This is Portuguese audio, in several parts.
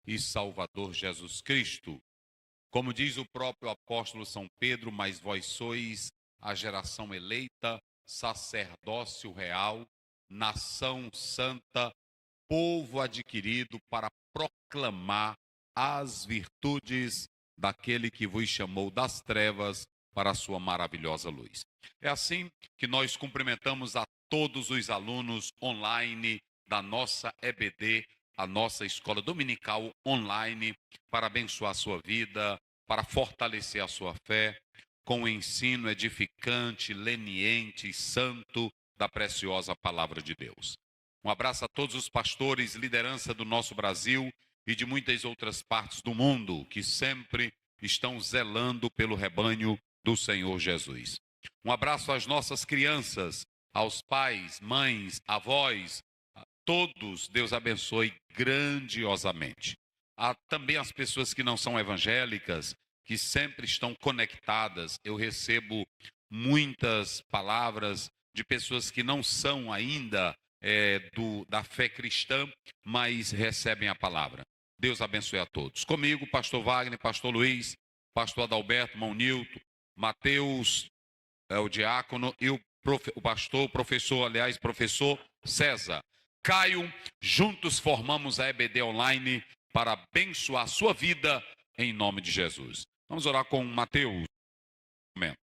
e Salvador Jesus Cristo. Como diz o próprio apóstolo São Pedro, mas vós sois a geração eleita, sacerdócio real, nação santa, povo adquirido para proclamar as virtudes daquele que vos chamou das trevas para a sua maravilhosa luz. É assim que nós cumprimentamos a todos os alunos online da nossa EBD, a nossa escola dominical online, para abençoar a sua vida, para fortalecer a sua fé, com o ensino edificante, leniente e santo da preciosa palavra de Deus. Um abraço a todos os pastores, liderança do nosso Brasil e de muitas outras partes do mundo que sempre estão zelando pelo rebanho do Senhor Jesus. Um abraço às nossas crianças, aos pais, mães, avós, a todos, Deus abençoe grandiosamente. Há também as pessoas que não são evangélicas, que sempre estão conectadas. Eu recebo muitas palavras de pessoas que não são ainda da fé cristã, mas recebem a palavra. Deus abençoe a todos. Comigo, pastor Wagner, pastor Luiz, pastor Adalberto, irmão Nilton, Mateus, o diácono, e o professor César. Caio, juntos formamos a EBD Online para abençoar a sua vida em nome de Jesus. Vamos orar com Mateus. Amém.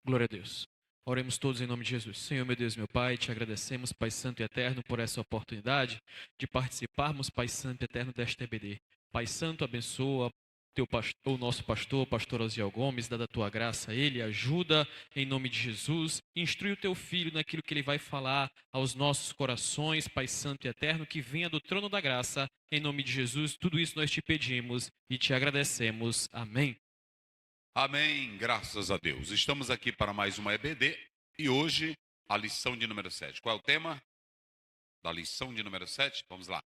Glória a Deus. Oremos todos em nome de Jesus. Senhor, meu Deus, meu Pai, te agradecemos, Pai Santo e Eterno, por essa oportunidade de participarmos, Pai Santo e Eterno, desta EBD. Pai Santo, abençoa o nosso pastor Osiel Gomes, dá da tua graça a ele, ajuda em nome de Jesus, instrui o teu filho naquilo que ele vai falar aos nossos corações, Pai Santo e Eterno, que venha do trono da graça, em nome de Jesus. Tudo isso nós te pedimos e te agradecemos. Amém. Amém, graças a Deus. Estamos aqui para mais uma EBD e hoje a lição de número 7. Qual é o tema da lição de número 7? Vamos lá.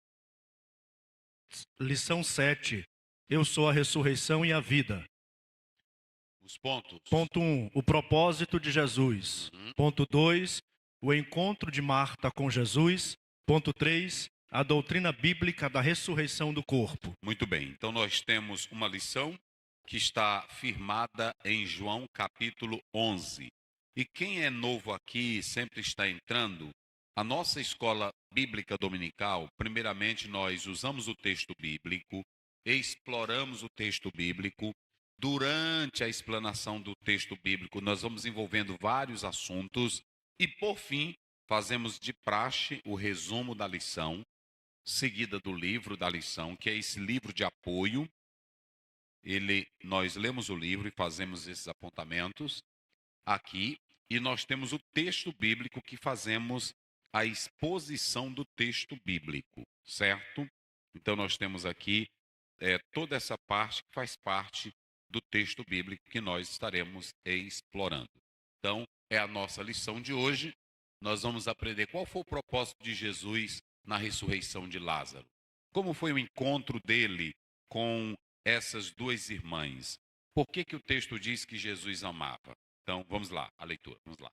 Lição 7. Eu sou a ressurreição e a vida. Os pontos. Ponto 1. O propósito de Jesus. Ponto 2. O encontro de Marta com Jesus. Ponto 3. A doutrina bíblica da ressurreição do corpo. Muito bem. Então nós temos uma lição que está firmada em João capítulo 11. E quem é novo aqui, sempre está entrando, a nossa escola bíblica dominical, primeiramente nós usamos o texto bíblico, exploramos o texto bíblico. Durante a explanação do texto bíblico, nós vamos envolvendo vários assuntos e, por fim, fazemos de praxe o resumo da lição, seguida do livro da lição, que é esse livro de apoio. Nós lemos o livro e fazemos esses apontamentos aqui, e nós temos o texto bíblico que fazemos a exposição do texto bíblico, certo? Então nós temos aqui toda essa parte que faz parte do texto bíblico que nós estaremos explorando. Então, é a nossa lição de hoje. Nós vamos aprender qual foi o propósito de Jesus na ressurreição de Lázaro. Como foi o encontro dele com essas duas irmãs? Por que o texto diz que Jesus amava? Então, vamos lá, a leitura, vamos lá.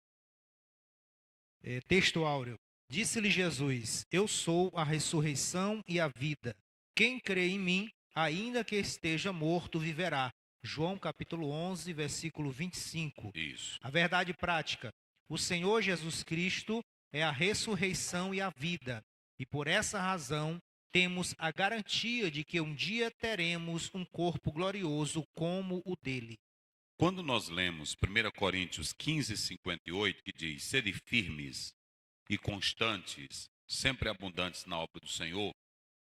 Texto áureo. Disse-lhe Jesus: Eu sou a ressurreição e a vida. Quem crê em mim, ainda que esteja morto, viverá. João capítulo 11, versículo 25. Isso. A verdade prática. O Senhor Jesus Cristo é a ressurreição e a vida. E por essa razão, temos a garantia de que um dia teremos um corpo glorioso como o dele. Quando nós lemos 1 Coríntios 15, 58, que diz: sede firmes e constantes, sempre abundantes na obra do Senhor,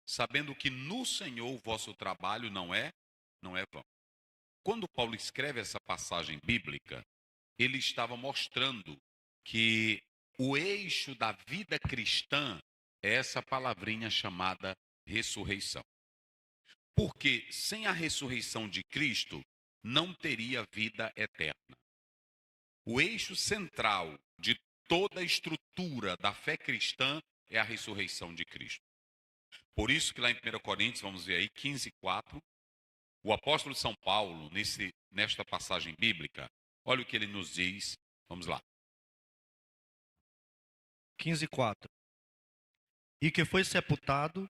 sabendo que no Senhor o vosso trabalho não é vão. Quando Paulo escreve essa passagem bíblica, ele estava mostrando que o eixo da vida cristã é essa palavrinha chamada ressurreição. Porque sem a ressurreição de Cristo, não teria vida eterna. O eixo central de toda a estrutura da fé cristã é a ressurreição de Cristo. Por isso que lá em 1 Coríntios, vamos ver aí, 15:4, o apóstolo São Paulo, nesta passagem bíblica, olha o que ele nos diz, vamos lá. 15:4. E que foi sepultado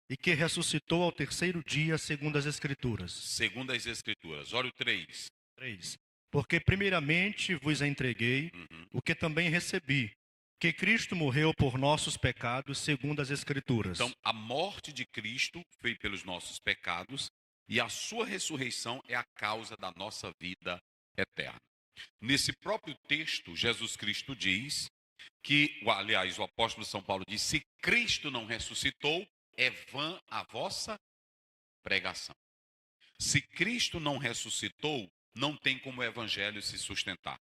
e que ressuscitou ao terceiro dia, segundo as Escrituras. Segundo as Escrituras. Olha o 3. 3. Porque primeiramente vos entreguei o que também recebi, que Cristo morreu por nossos pecados, segundo as Escrituras. Então, a morte de Cristo foi pelos nossos pecados e a sua ressurreição é a causa da nossa vida eterna. Nesse próprio texto, Jesus Cristo diz que, aliás, o apóstolo São Paulo diz, se Cristo não ressuscitou, é vã a vossa pregação. Se Cristo não ressuscitou, não tem como o evangelho se sustentar.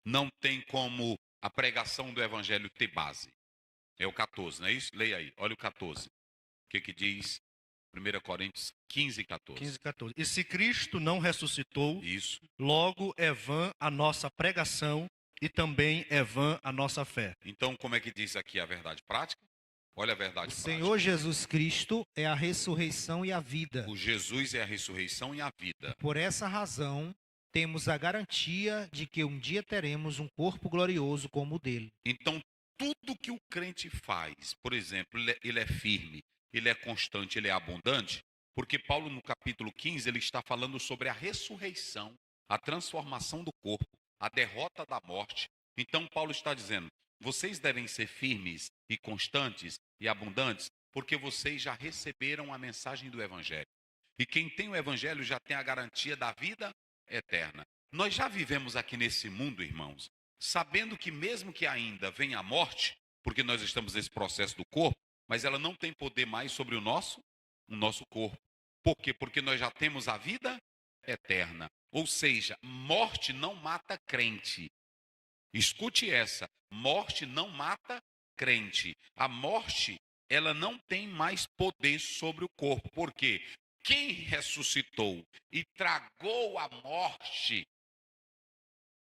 Não tem como a pregação do evangelho ter base. É o 14, não é isso? Leia aí, olha o 14. O que diz 1 Coríntios 15, 14. 15, 14. E se Cristo não ressuscitou, Isso. logo é vã a nossa pregação e também é vã a nossa fé. Então, como é que diz aqui a verdade prática? Olha a verdade O prática. Senhor Jesus Cristo é a ressurreição e a vida. O Jesus é a ressurreição e a vida. Por essa razão, temos a garantia de que um dia teremos um corpo glorioso como o dele. Então, tudo que o crente faz, por exemplo, ele é firme, ele é constante, ele é abundante, porque Paulo, no capítulo 15, ele está falando sobre a ressurreição, a transformação do corpo, a derrota da morte. Então, Paulo está dizendo, vocês devem ser firmes e constantes e abundantes, porque vocês já receberam a mensagem do Evangelho. E quem tem o Evangelho já tem a garantia da vida eterna. Nós já vivemos aqui nesse mundo, irmãos, sabendo que mesmo que ainda venha a morte, porque nós estamos nesse processo do corpo, mas ela não tem poder mais sobre o nosso corpo. Por quê? Porque nós já temos a vida eterna. Ou seja, morte não mata crente. Escute essa, morte não mata crente. A morte, ela não tem mais poder sobre o corpo. Por quê? Quem ressuscitou e tragou a morte,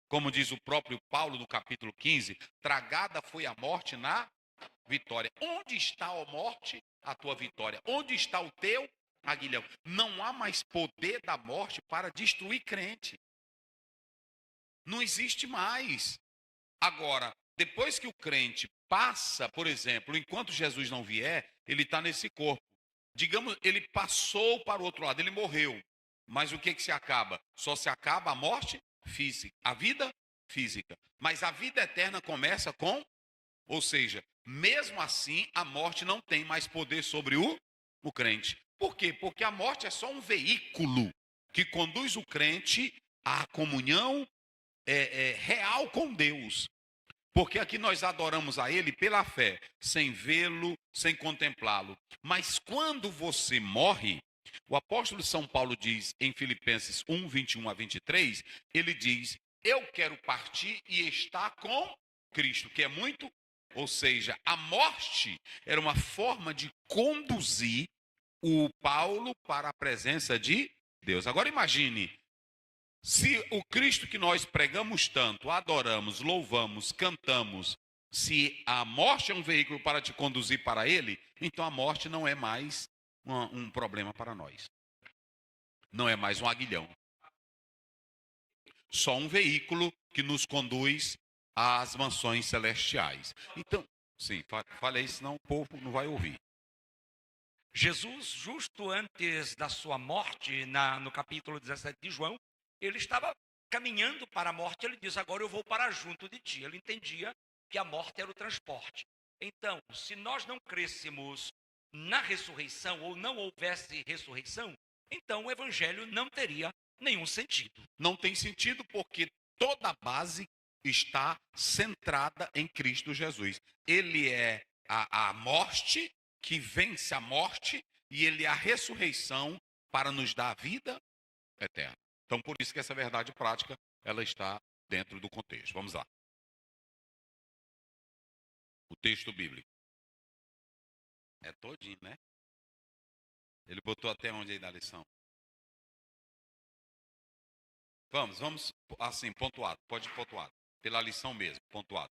como diz o próprio Paulo no capítulo 15, tragada foi a morte na vitória. Onde está, ó morte, a tua vitória? Onde está o teu aguilhão? Não há mais poder da morte para destruir crente. Não existe mais. Agora, depois que o crente passa, por exemplo, enquanto Jesus não vier, ele está nesse corpo. Digamos, ele passou para o outro lado, ele morreu. Mas o que se acaba? Só se acaba a morte física, a vida física. Mas a vida eterna começa com, ou seja, mesmo assim, a morte não tem mais poder sobre o crente. Por quê? Porque a morte é só um veículo que conduz o crente à comunhão real com Deus. Porque aqui nós adoramos a Ele pela fé, sem vê-lo, sem contemplá-lo. Mas quando você morre, o apóstolo São Paulo diz em Filipenses 1, 21 a 23, ele diz, eu quero partir e estar com Cristo, que é muito, ou seja, a morte era uma forma de conduzir o Paulo para a presença de Deus. Agora imagine, se o Cristo que nós pregamos tanto, adoramos, louvamos, cantamos, se a morte é um veículo para te conduzir para Ele, então a morte não é mais um problema para nós. Não é mais um aguilhão. Só um veículo que nos conduz às mansões celestiais. Então, sim, falei, senão o povo não vai ouvir. Jesus, justo antes da sua morte, no capítulo 17 de João, ele estava caminhando para a morte, ele diz, agora eu vou para junto de ti. Ele entendia que a morte era o transporte. Então, se nós não crêssemos na ressurreição, ou não houvesse ressurreição, então o evangelho não teria nenhum sentido. Não tem sentido porque toda a base está centrada em Cristo Jesus. Ele é a morte que vence a morte e ele é a ressurreição para nos dar a vida eterna. Então, por isso que essa verdade prática, ela está dentro do contexto. Vamos lá. O texto bíblico. É todinho, né? Ele botou até onde aí na lição? Vamos assim, pontuado. Pode ir pontuado. Pela lição mesmo, pontuado.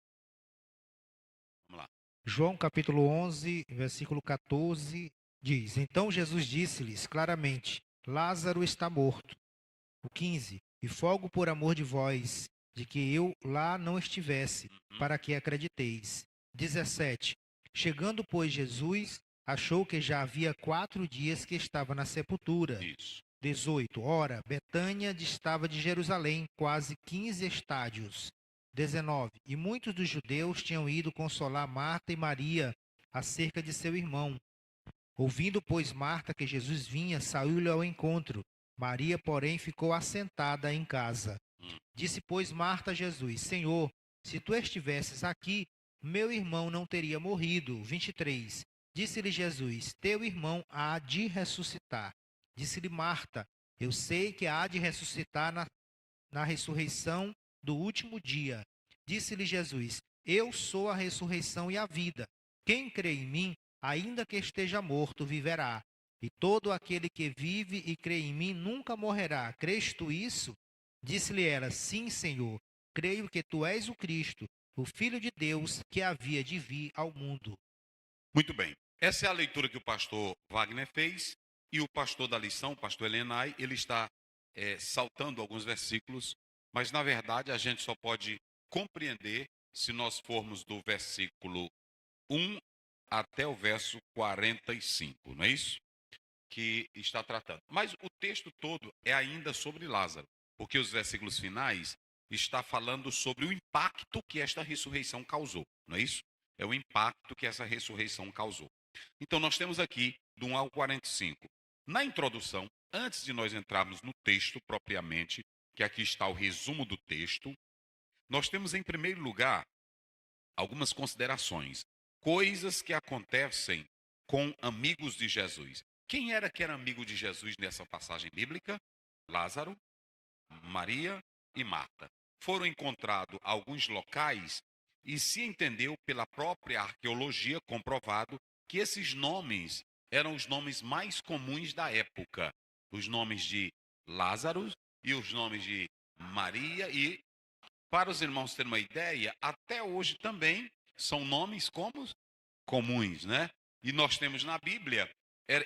Vamos lá. João capítulo 11, versículo 14, diz, então Jesus disse-lhes claramente, Lázaro está morto. O 15, e folgo por amor de vós, de que eu lá não estivesse, para que acrediteis. 17, chegando, pois, Jesus achou que já havia 4 dias que estava na sepultura. Isso. 18. Ora, Betânia distava de Jerusalém quase 15 estádios. 19. E muitos dos judeus tinham ido consolar Marta e Maria acerca de seu irmão. Ouvindo, pois, Marta que Jesus vinha, saiu-lhe ao encontro. Maria, porém, ficou assentada em casa. Disse, pois, Marta a Jesus: Senhor, se tu estivesses aqui, meu irmão não teria morrido. 23. Disse-lhe Jesus: Teu irmão há de ressuscitar. Disse-lhe Marta: Eu sei que há de ressuscitar na ressurreição do último dia. Disse-lhe Jesus: Eu sou a ressurreição e a vida. Quem crê em mim, ainda que esteja morto, viverá. E todo aquele que vive e crê em mim nunca morrerá. Crês tu isso? Disse-lhe ela: Sim, Senhor. Creio que tu és o Cristo, o Filho de Deus, que havia de vir ao mundo. Muito bem. Essa é a leitura que o pastor Wagner fez. E o pastor da lição, o pastor Elenay, ele está saltando alguns versículos. Mas, na verdade, a gente só pode compreender se nós formos do versículo 1 até o verso 45, não é isso? Que está tratando. Mas o texto todo é ainda sobre Lázaro, porque os versículos finais está falando sobre o impacto que esta ressurreição causou, não é isso? É o impacto que essa ressurreição causou. Então nós temos aqui do 1 ao 45. Na introdução, antes de nós entrarmos no texto propriamente, que aqui está o resumo do texto, nós temos em primeiro lugar algumas considerações, coisas que acontecem com amigos de Jesus. Quem era que era amigo de Jesus nessa passagem bíblica? Lázaro, Maria e Marta. Foram encontrados alguns locais e se entendeu pela própria arqueologia comprovado que esses nomes eram os nomes mais comuns da época. Os nomes de Lázaro e os nomes de Maria e, para os irmãos terem uma ideia, até hoje também são nomes comuns, né? E nós temos na Bíblia,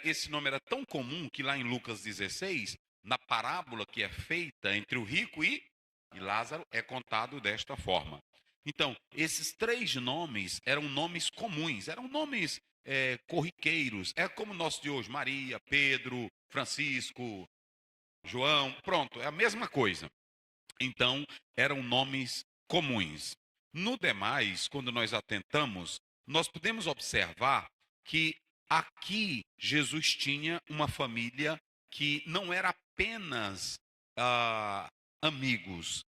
esse nome era tão comum que lá em Lucas 16, na parábola que é feita entre o rico e Lázaro, é contado desta forma. Então, esses 3 nomes eram nomes comuns, eram nomes corriqueiros. É como o nosso de hoje, Maria, Pedro, Francisco, João, pronto, é a mesma coisa. Então, eram nomes comuns. No demais, quando nós atentamos, nós podemos observar que aqui Jesus tinha uma família que não era apenas amigos,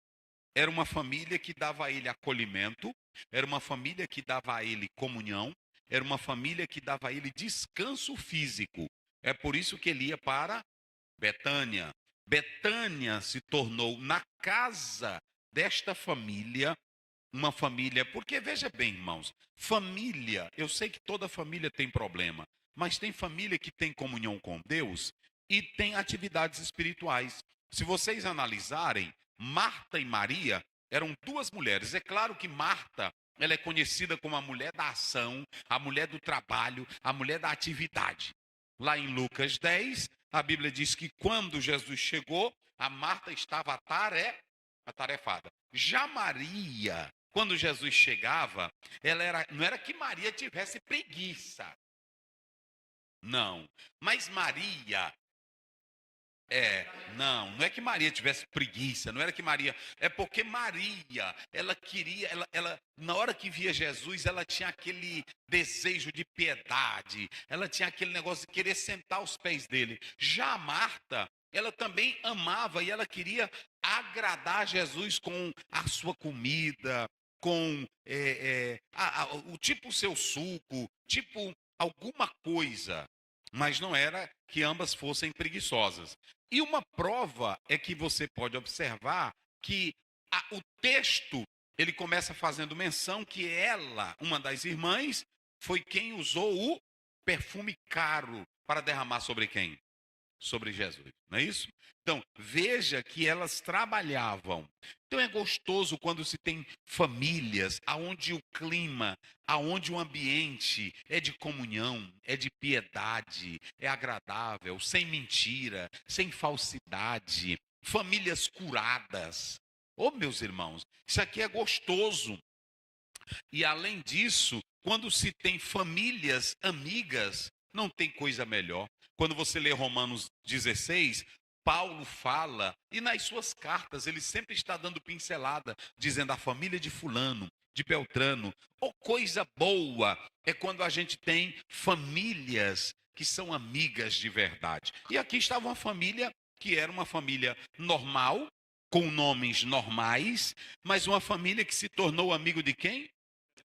era uma família que dava a ele acolhimento, era uma família que dava a ele comunhão, era uma família que dava a ele descanso físico. É por isso que ele ia para Betânia. Betânia se tornou, na casa desta família, uma família, porque veja bem, irmãos, família, eu sei que toda família tem problema, mas tem família que tem comunhão com Deus e tem atividades espirituais. Se vocês analisarem, Marta e Maria eram 2 mulheres. É claro que Marta, ela é conhecida como a mulher da ação, a mulher do trabalho, a mulher da atividade. Lá em Lucas 10, a Bíblia diz que quando Jesus chegou, a Marta estava atarefada. Já Maria, quando Jesus chegava, não era que Maria tivesse preguiça. Não, mas Maria... não é que Maria tivesse preguiça, não era que Maria, é porque Maria, ela queria, ela na hora que via Jesus, ela tinha aquele desejo de piedade, ela tinha aquele negócio de querer sentar aos pés dele. Já Marta, ela também amava e ela queria agradar Jesus com a sua comida, com tipo o seu suco, tipo alguma coisa. Mas não era que ambas fossem preguiçosas. E uma prova é que você pode observar que o texto, ele começa fazendo menção que ela, uma das irmãs, foi quem usou o perfume caro para derramar sobre quem? Sobre Jesus, não é isso? Então, veja que elas trabalhavam. Então é gostoso quando se tem famílias aonde o clima, aonde o ambiente é de comunhão, é de piedade, é agradável, sem mentira, sem falsidade, famílias curadas. Ô, meus irmãos, isso aqui é gostoso. E além disso, quando se tem famílias amigas, Não tem coisa melhor. Quando você lê Romanos 16, Paulo fala, e nas suas cartas ele sempre está dando pincelada, dizendo a família de fulano, de Beltrano. Oh, coisa boa é quando a gente tem famílias que são amigas de verdade. E aqui estava uma família que era uma família normal, com nomes normais, mas uma família que se tornou amigo de quem?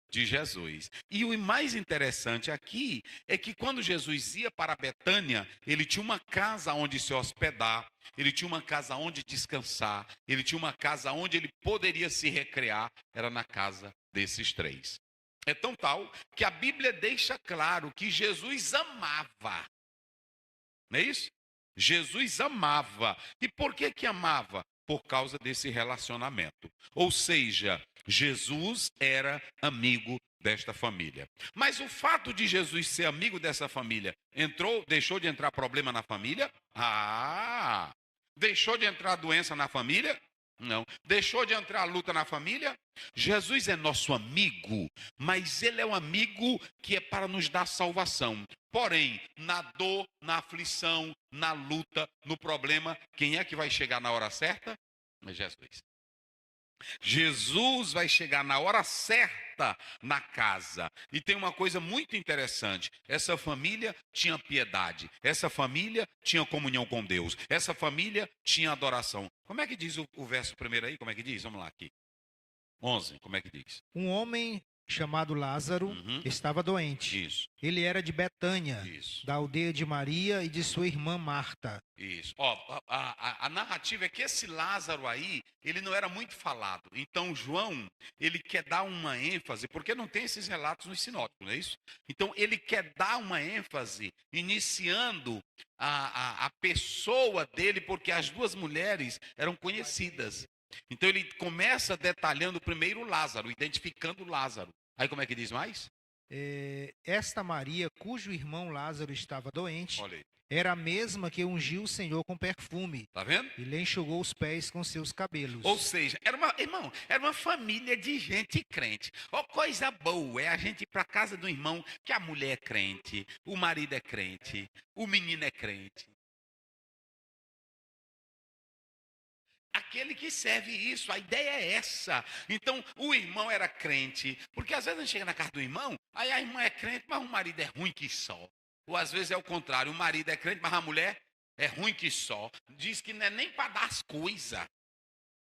De Jesus. E o mais interessante aqui é que quando Jesus ia para Betânia, ele tinha uma casa onde se hospedar, ele tinha uma casa onde descansar, ele tinha uma casa onde ele poderia se recrear, era na casa desses três. É tão tal que a Bíblia deixa claro que Jesus amava. Não é isso? Jesus amava. E por que amava? Por causa desse relacionamento. Ou seja, Jesus era amigo desta família. Mas o fato de Jesus ser amigo dessa família, deixou de entrar problema na família? Deixou de entrar doença na família? Não. Deixou de entrar luta na família? Jesus é nosso amigo, mas ele é um amigo que é para nos dar salvação. Porém, na dor, na aflição, na luta, no problema, quem é que vai chegar na hora certa? É Jesus. Jesus vai chegar na hora certa na casa. E tem uma coisa muito interessante. Essa família tinha piedade. Essa família tinha comunhão com Deus. Essa família tinha adoração. Como é que diz o verso primeiro aí? Como é que diz? Vamos lá aqui. 11, como é que diz? Um homem chamado Lázaro estava doente. Isso. Ele era de Betânia, Isso. da aldeia de Maria e de sua irmã Marta. Isso. A narrativa é que esse Lázaro aí, ele não era muito falado. Então, João, ele quer dar uma ênfase, porque não tem esses relatos nos sinóticos, não é isso? Então, ele quer dar uma ênfase, iniciando a pessoa dele, porque as duas mulheres eram conhecidas. Então, ele começa detalhando primeiro Lázaro, identificando Lázaro. Aí, como é que diz mais? Esta Maria, cujo irmão Lázaro estava doente, Olha aí. era a mesma que ungiu o Senhor com perfume. Tá vendo? E lhe enxugou os pés com seus cabelos. Ou seja, era uma família de gente crente. Ó, coisa boa é a gente ir para casa do irmão que a mulher é crente, o marido é crente, o menino é crente. Aquele que serve isso, a ideia é essa. Então, o irmão era crente, porque às vezes a gente chega na casa do irmão, aí a irmã é crente, mas o marido é ruim que só. Ou às vezes é o contrário, o marido é crente, mas a mulher é ruim que só. Diz que não é nem para dar as coisas.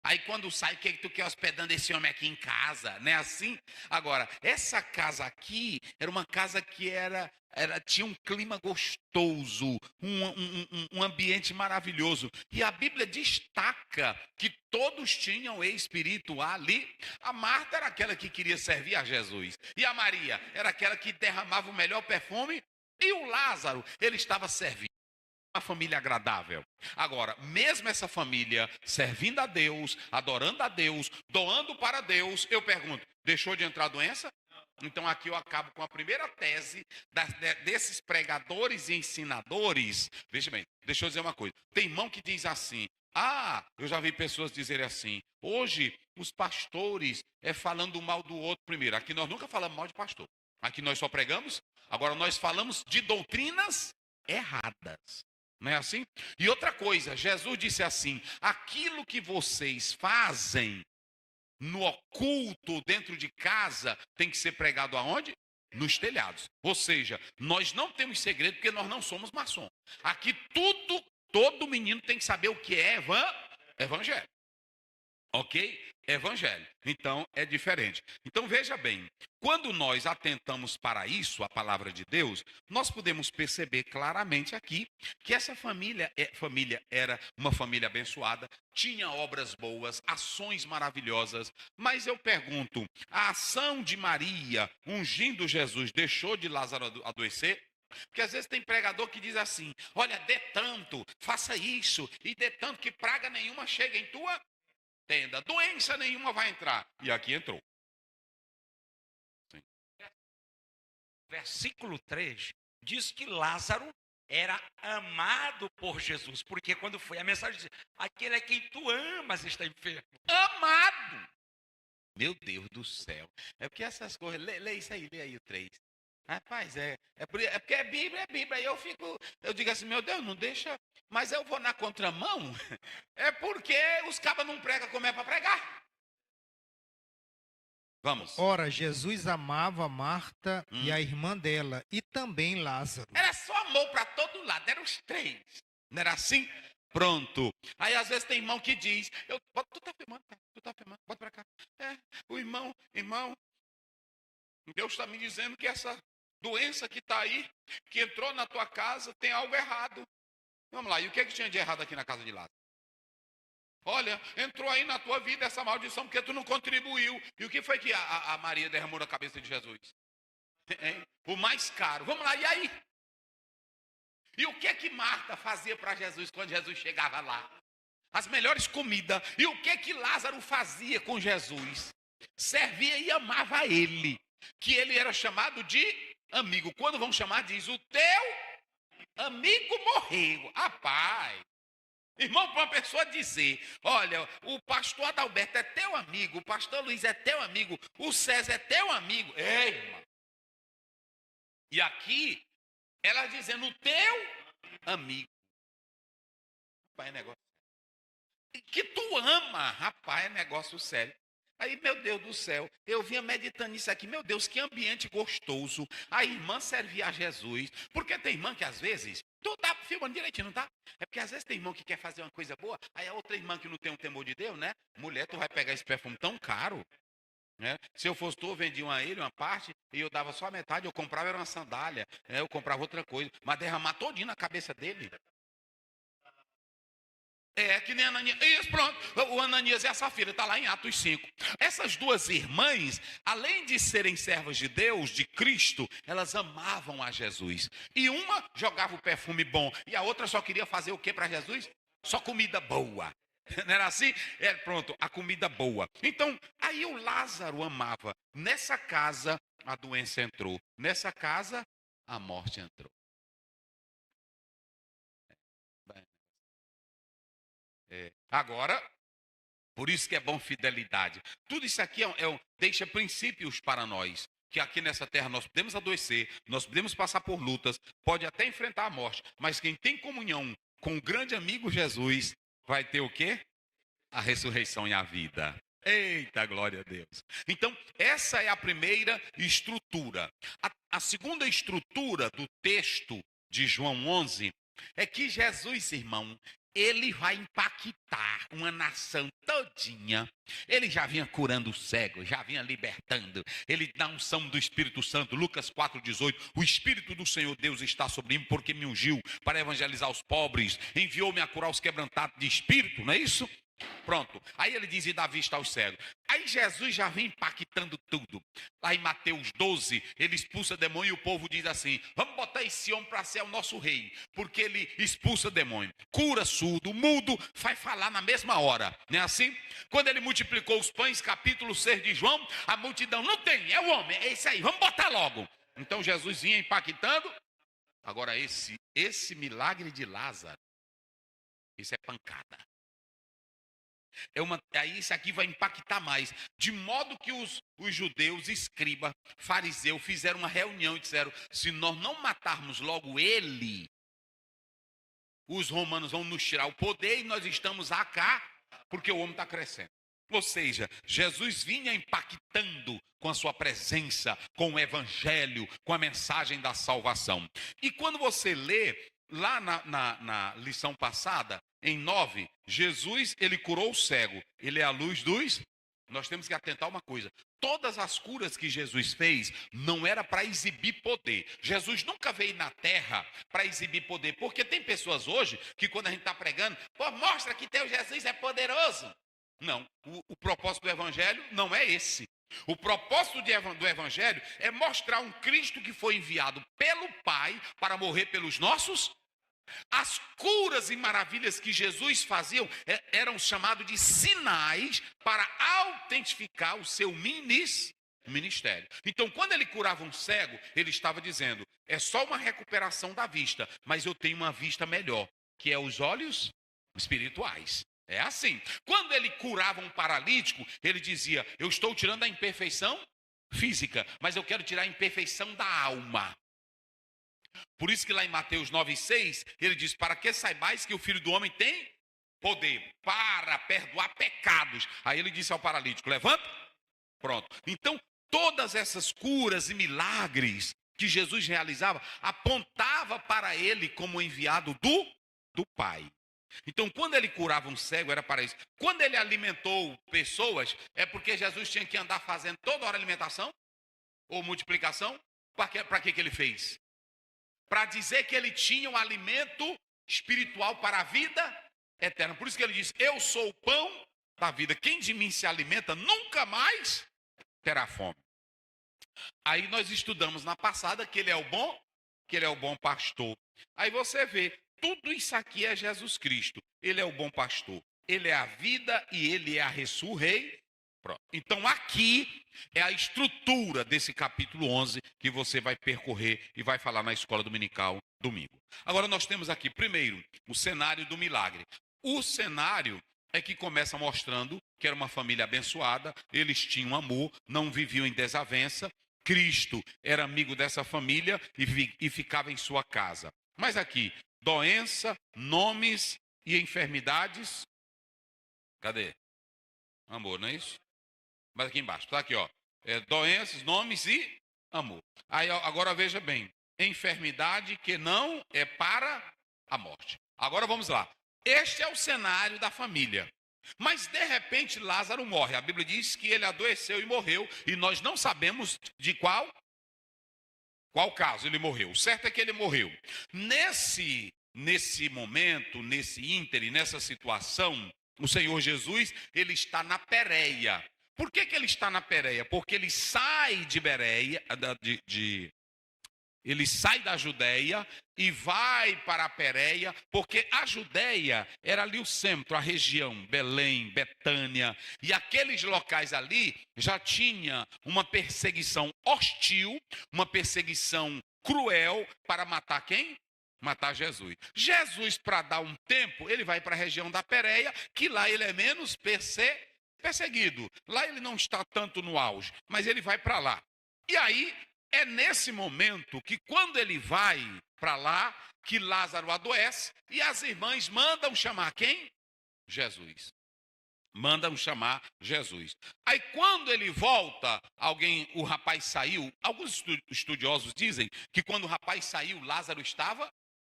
Aí quando sai, o que tu quer hospedando esse homem aqui em casa? Não é assim? Agora, essa casa aqui era uma casa que tinha um clima gostoso, um ambiente maravilhoso. E a Bíblia destaca que todos tinham espiritual ali. A Marta era aquela que queria servir a Jesus. E a Maria era aquela que derramava o melhor perfume. E o Lázaro, ele estava servindo. Uma família agradável. Agora, mesmo essa família servindo a Deus, adorando a Deus, doando para Deus, eu pergunto, deixou de entrar doença? Então aqui eu acabo com a primeira tese desses pregadores e ensinadores. Veja bem, deixa eu dizer uma coisa. Tem irmão que diz assim, eu já vi pessoas dizerem assim, hoje os pastores falando mal do outro primeiro. Aqui nós nunca falamos mal de pastor. Aqui nós só pregamos, agora nós falamos de doutrinas erradas. Não é assim? E outra coisa, Jesus disse assim, aquilo que vocês fazem no oculto dentro de casa tem que ser pregado aonde? Nos telhados. Ou seja, nós não temos segredo porque nós não somos maçom. Aqui todo menino tem que saber o que é evangelho. Ok? Evangelho. Então, é diferente. Então, veja bem, quando nós atentamos para isso, a palavra de Deus, nós podemos perceber claramente aqui que essa família era uma família abençoada, tinha obras boas, ações maravilhosas, mas eu pergunto, a ação de Maria ungindo Jesus deixou de Lázaro adoecer? Porque às vezes tem pregador que diz assim, olha, dê tanto, faça isso, e dê tanto que praga nenhuma chega em tua tenda, doença nenhuma vai entrar. E aqui entrou. Sim. Versículo 3 diz que Lázaro era amado por Jesus, porque quando foi a mensagem, diz, aquele é quem tu amas está enfermo. Amado! Meu Deus do céu. É porque essas coisas, lê isso aí, lê aí o 3. Rapaz, porque é Bíblia. Aí eu digo assim, meu Deus, não deixa, mas eu vou na contramão. É porque os cabas não pregam como é para pregar. Vamos. Ora, Jesus amava Marta e a irmã dela, e também Lázaro. Era só amor para todo lado, eram os três. Não era assim? Pronto. Aí às vezes tem irmão que diz, tu tá filmando, cara? Tu tá filmando, bota para cá. O irmão, Deus está me dizendo que essa doença que está aí, que entrou na tua casa, tem algo errado. Vamos lá, e o que tinha de errado aqui na casa de Lázaro? Olha, entrou aí na tua vida essa maldição porque tu não contribuiu. E o que foi que a Maria derramou na cabeça de Jesus? O mais caro. Vamos lá, e aí? E o que Marta fazia para Jesus quando Jesus chegava lá? As melhores comidas. E o que Lázaro fazia com Jesus? Servia e amava ele. Que ele era chamado de amigo. Quando vão chamar, diz, o teu amigo morreu. Rapaz. Irmão, para uma pessoa dizer, olha, o pastor Adalberto é teu amigo, o pastor Luiz é teu amigo, o César é teu amigo. Ei, irmão. E aqui, ela dizendo, o teu amigo. Rapaz, é negócio sério. Que tu ama, rapaz, é negócio sério. Aí, meu Deus do céu, eu vinha meditando nisso aqui. Meu Deus, que ambiente gostoso. A irmã servia a Jesus. Porque tem irmã que às vezes, tu tá filmando direitinho, não tá? É porque às vezes tem irmão que quer fazer uma coisa boa. Aí a outra irmã que não tem um temor de Deus, né? Mulher, tu vai pegar esse perfume tão caro. Né? Se eu fosse tu, eu vendia a ele uma parte e eu dava só a metade. Eu comprava era uma sandália. Eu comprava outra coisa. Mas derramar todinho na cabeça dele. Que nem Ananias. Isso, pronto. O Ananias e a Safira, está lá em Atos 5. Essas duas irmãs, além de serem servas de Deus, de Cristo, elas amavam a Jesus. E uma jogava o perfume bom e a outra só queria fazer o que para Jesus? Só comida boa. Não era assim? Pronto, a comida boa. Então, aí o Lázaro amava. Nessa casa, a doença entrou. Nessa casa, a morte entrou. Agora, por isso que é bom fidelidade. Tudo isso aqui deixa princípios para nós. Que aqui nessa terra nós podemos adoecer, nós podemos passar por lutas, pode até enfrentar a morte. Mas quem tem comunhão com o grande amigo Jesus, vai ter o quê? A ressurreição e a vida. Eita, glória a Deus. Então, essa é a primeira estrutura. A segunda estrutura do texto de João 11 é que Jesus, irmão, ele vai impactar uma nação todinha. Ele já vinha curando o cego, já vinha libertando. Ele dá unção do Espírito Santo. Lucas 4,18. O Espírito do Senhor Deus está sobre mim porque me ungiu para evangelizar os pobres. Enviou-me a curar os quebrantados de espírito, não é isso? Pronto. Aí ele diz, e dá vista aos cegos. Aí Jesus já vem impactando tudo. Lá em Mateus 12, ele expulsa demônio e o povo diz assim, vamos botar esse homem para ser o nosso rei, porque ele expulsa demônio, cura surdo, mudo, vai falar na mesma hora. Não é assim? Quando ele multiplicou os pães, capítulo 6 de João, a multidão não tem, é o homem, é esse aí, vamos botar logo. Então Jesus vinha impactando. Agora esse milagre de Lázaro, isso é pancada. Aí isso aqui vai impactar mais. De modo que os judeus, escriba, fariseu, fizeram uma reunião e disseram, se nós não matarmos logo ele, os romanos vão nos tirar o poder e nós estamos acá, porque o homem está crescendo. Ou seja, Jesus vinha impactando com a sua presença, com o evangelho, com a mensagem da salvação. E quando você lê, lá na lição passada, em 9, Jesus, ele curou o cego. Ele é a luz dos... Nós temos que atentar uma coisa. Todas as curas que Jesus fez não era para exibir poder. Jesus nunca veio na terra para exibir poder. Porque tem pessoas hoje que quando a gente está pregando, pô, mostra que teu Jesus é poderoso. Não, o propósito do evangelho não é esse. O propósito do evangelho é mostrar um Cristo que foi enviado pelo Pai para morrer pelos nossos. As curas e maravilhas que Jesus fazia eram chamados de sinais para autentificar o seu ministério. Então, quando ele curava um cego, ele estava dizendo, é só uma recuperação da vista, mas eu tenho uma vista melhor, que é os olhos espirituais. É assim. Quando ele curava um paralítico, ele dizia, eu estou tirando a imperfeição física, mas eu quero tirar a imperfeição da alma. Por isso que lá em Mateus 9,6, ele diz, para que saibais que o Filho do Homem tem poder para perdoar pecados. Aí ele disse ao paralítico, levanta, pronto. Então, todas essas curas e milagres que Jesus realizava, apontava para ele como enviado do Pai. Então, quando ele curava um cego, era para isso. Quando ele alimentou pessoas, é porque Jesus tinha que andar fazendo toda hora alimentação ou multiplicação. Para que ele fez? Para dizer que ele tinha um alimento espiritual para a vida eterna. Por isso que ele diz, eu sou o pão da vida. Quem de mim se alimenta nunca mais terá fome. Aí nós estudamos na passada que ele é o bom pastor. Aí você vê, tudo isso aqui é Jesus Cristo. Ele é o bom pastor. Ele é a vida e ele é a ressurreição. Pronto. Então aqui é a estrutura desse capítulo 11 que você vai percorrer e vai falar na escola dominical domingo. Agora nós temos aqui primeiro o cenário do milagre. O cenário é que começa mostrando que era uma família abençoada, eles tinham amor, não viviam em desavença. Cristo era amigo dessa família e ficava em sua casa. Mas aqui, doença, nomes e enfermidades. Cadê? Amor, não é isso? Mas aqui embaixo, está aqui, ó. Doenças, nomes e amor. Aí agora veja bem, enfermidade que não é para a morte. Agora vamos lá. Este é o cenário da família. Mas de repente Lázaro morre. A Bíblia diz que ele adoeceu e morreu. E nós não sabemos de qual caso ele morreu. O certo é que ele morreu. Nesse momento, nesse íntere, nessa situação, o Senhor Jesus, ele está na Pérea. Por que ele está na Pérea? Porque ele sai de Bereia, ele sai da Judeia e vai para a Pérea, porque a Judeia era ali o centro, a região, Belém, Betânia, e aqueles locais ali já tinha uma perseguição hostil, uma perseguição cruel para matar quem? Matar Jesus. Jesus, para dar um tempo, ele vai para a região da Pérea, que lá ele é menos perseguido. Lá ele não está tanto no auge, mas ele vai para lá. E aí, é nesse momento que quando ele vai para lá, que Lázaro adoece e as irmãs mandam chamar quem? Jesus. Mandam chamar Jesus. Aí quando ele volta, o rapaz saiu. Alguns estudiosos dizem que quando o rapaz saiu, Lázaro estava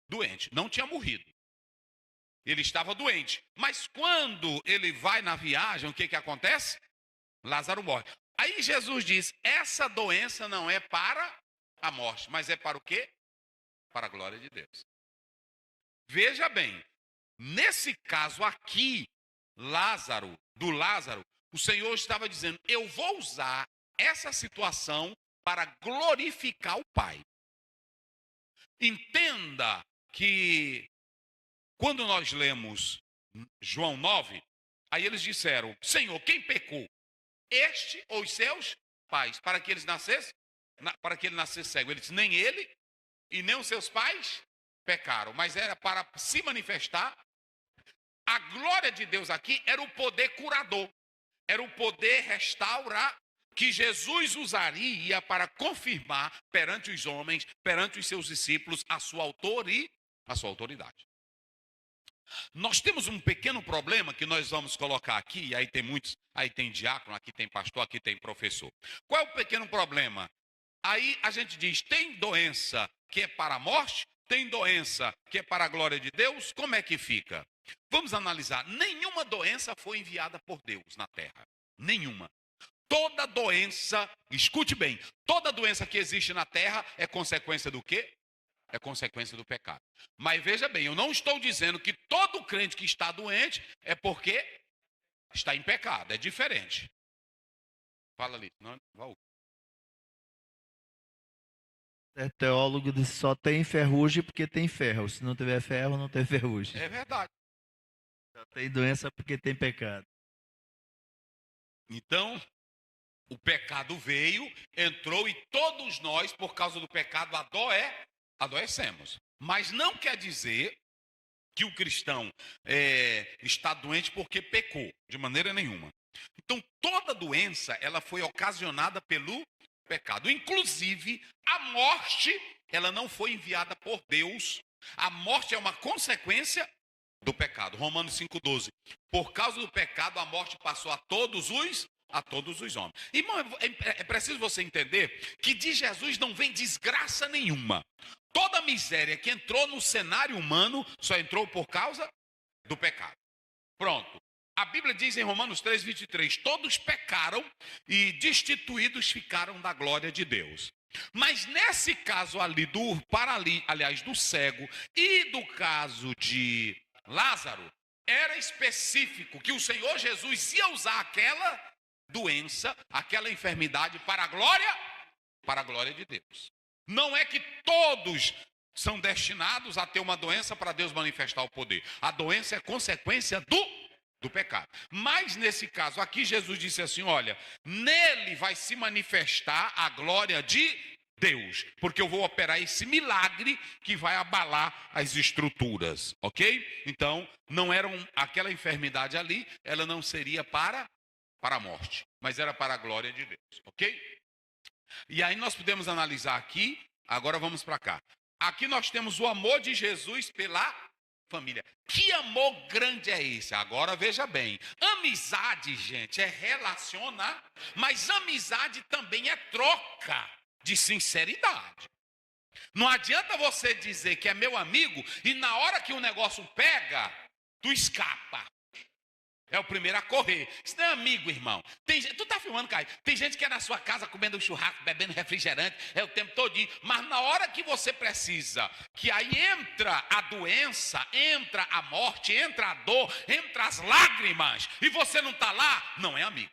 doente, não tinha morrido. Ele estava doente. Mas quando ele vai na viagem, o que acontece? Lázaro morre. Aí Jesus diz, essa doença não é para a morte, mas é para o quê? Para a glória de Deus. Veja bem, nesse caso aqui, Lázaro, o Senhor estava dizendo, eu vou usar essa situação para glorificar o Pai. Entenda que quando nós lemos João 9, aí eles disseram, Senhor, quem pecou? Este ou os seus pais, para que ele nascesse cego. Ele disse, nem ele e nem os seus pais pecaram, mas era para se manifestar. A glória de Deus aqui era o poder curador, era o poder restaurar, que Jesus usaria para confirmar perante os homens, perante os seus discípulos, a sua autoridade. Nós temos um pequeno problema que nós vamos colocar aqui, aí tem muitos, aí tem diácono, aqui tem pastor, aqui tem professor. Qual é o pequeno problema? Aí a gente diz, tem doença que é para a morte, tem doença que é para a glória de Deus, como é que fica? Vamos analisar, nenhuma doença foi enviada por Deus na terra, nenhuma. Toda doença, escute bem, toda doença que existe na terra é consequência do quê? É consequência do pecado. Mas veja bem, eu não estou dizendo que todo crente que está doente é porque está em pecado. É diferente. Fala ali. Não, teólogo diz só tem ferrugem porque tem ferro. Se não tiver ferro, não tem ferrugem. É verdade. Só tem doença porque tem pecado. Então, o pecado veio, entrou e todos nós, por causa do pecado, adoecemos. Mas não quer dizer que o cristão está doente porque pecou, de maneira nenhuma. Então, toda doença, ela foi ocasionada pelo pecado. Inclusive, a morte, ela não foi enviada por Deus. A morte é uma consequência do pecado. Romanos 5,12. Por causa do pecado, a morte passou a todos os homens. Irmão, é preciso você entender que de Jesus não vem desgraça nenhuma. Toda miséria que entrou no cenário humano só entrou por causa do pecado. Pronto. A Bíblia diz em Romanos 3,23, todos pecaram e destituídos ficaram da glória de Deus. Mas nesse caso ali do cego e do caso de Lázaro, era específico que o Senhor Jesus ia usar aquela doença, aquela enfermidade para a glória de Deus. Não é que todos são destinados a ter uma doença para Deus manifestar o poder. A doença é consequência do pecado. Mas nesse caso aqui, Jesus disse assim, olha, nele vai se manifestar a glória de Deus, porque eu vou operar esse milagre que vai abalar as estruturas, ok? Então, não era aquela enfermidade ali, ela não seria para a morte, mas era para a glória de Deus, ok? E aí nós podemos analisar aqui, agora vamos para cá. Aqui nós temos o amor de Jesus pela família. Que amor grande é esse? Agora veja bem, amizade, gente, é relacionar, mas amizade também é troca de sinceridade. Não adianta você dizer que é meu amigo e na hora que o negócio pega, tu escapa. É o primeiro a correr. Isso não é amigo, irmão. Tu tá filmando, Caio? Tem gente que é na sua casa comendo churrasco, bebendo refrigerante, é o tempo todinho. Mas na hora que você precisa, que aí entra a doença, entra a morte, entra a dor, entra as lágrimas, e você não está lá, não é amigo.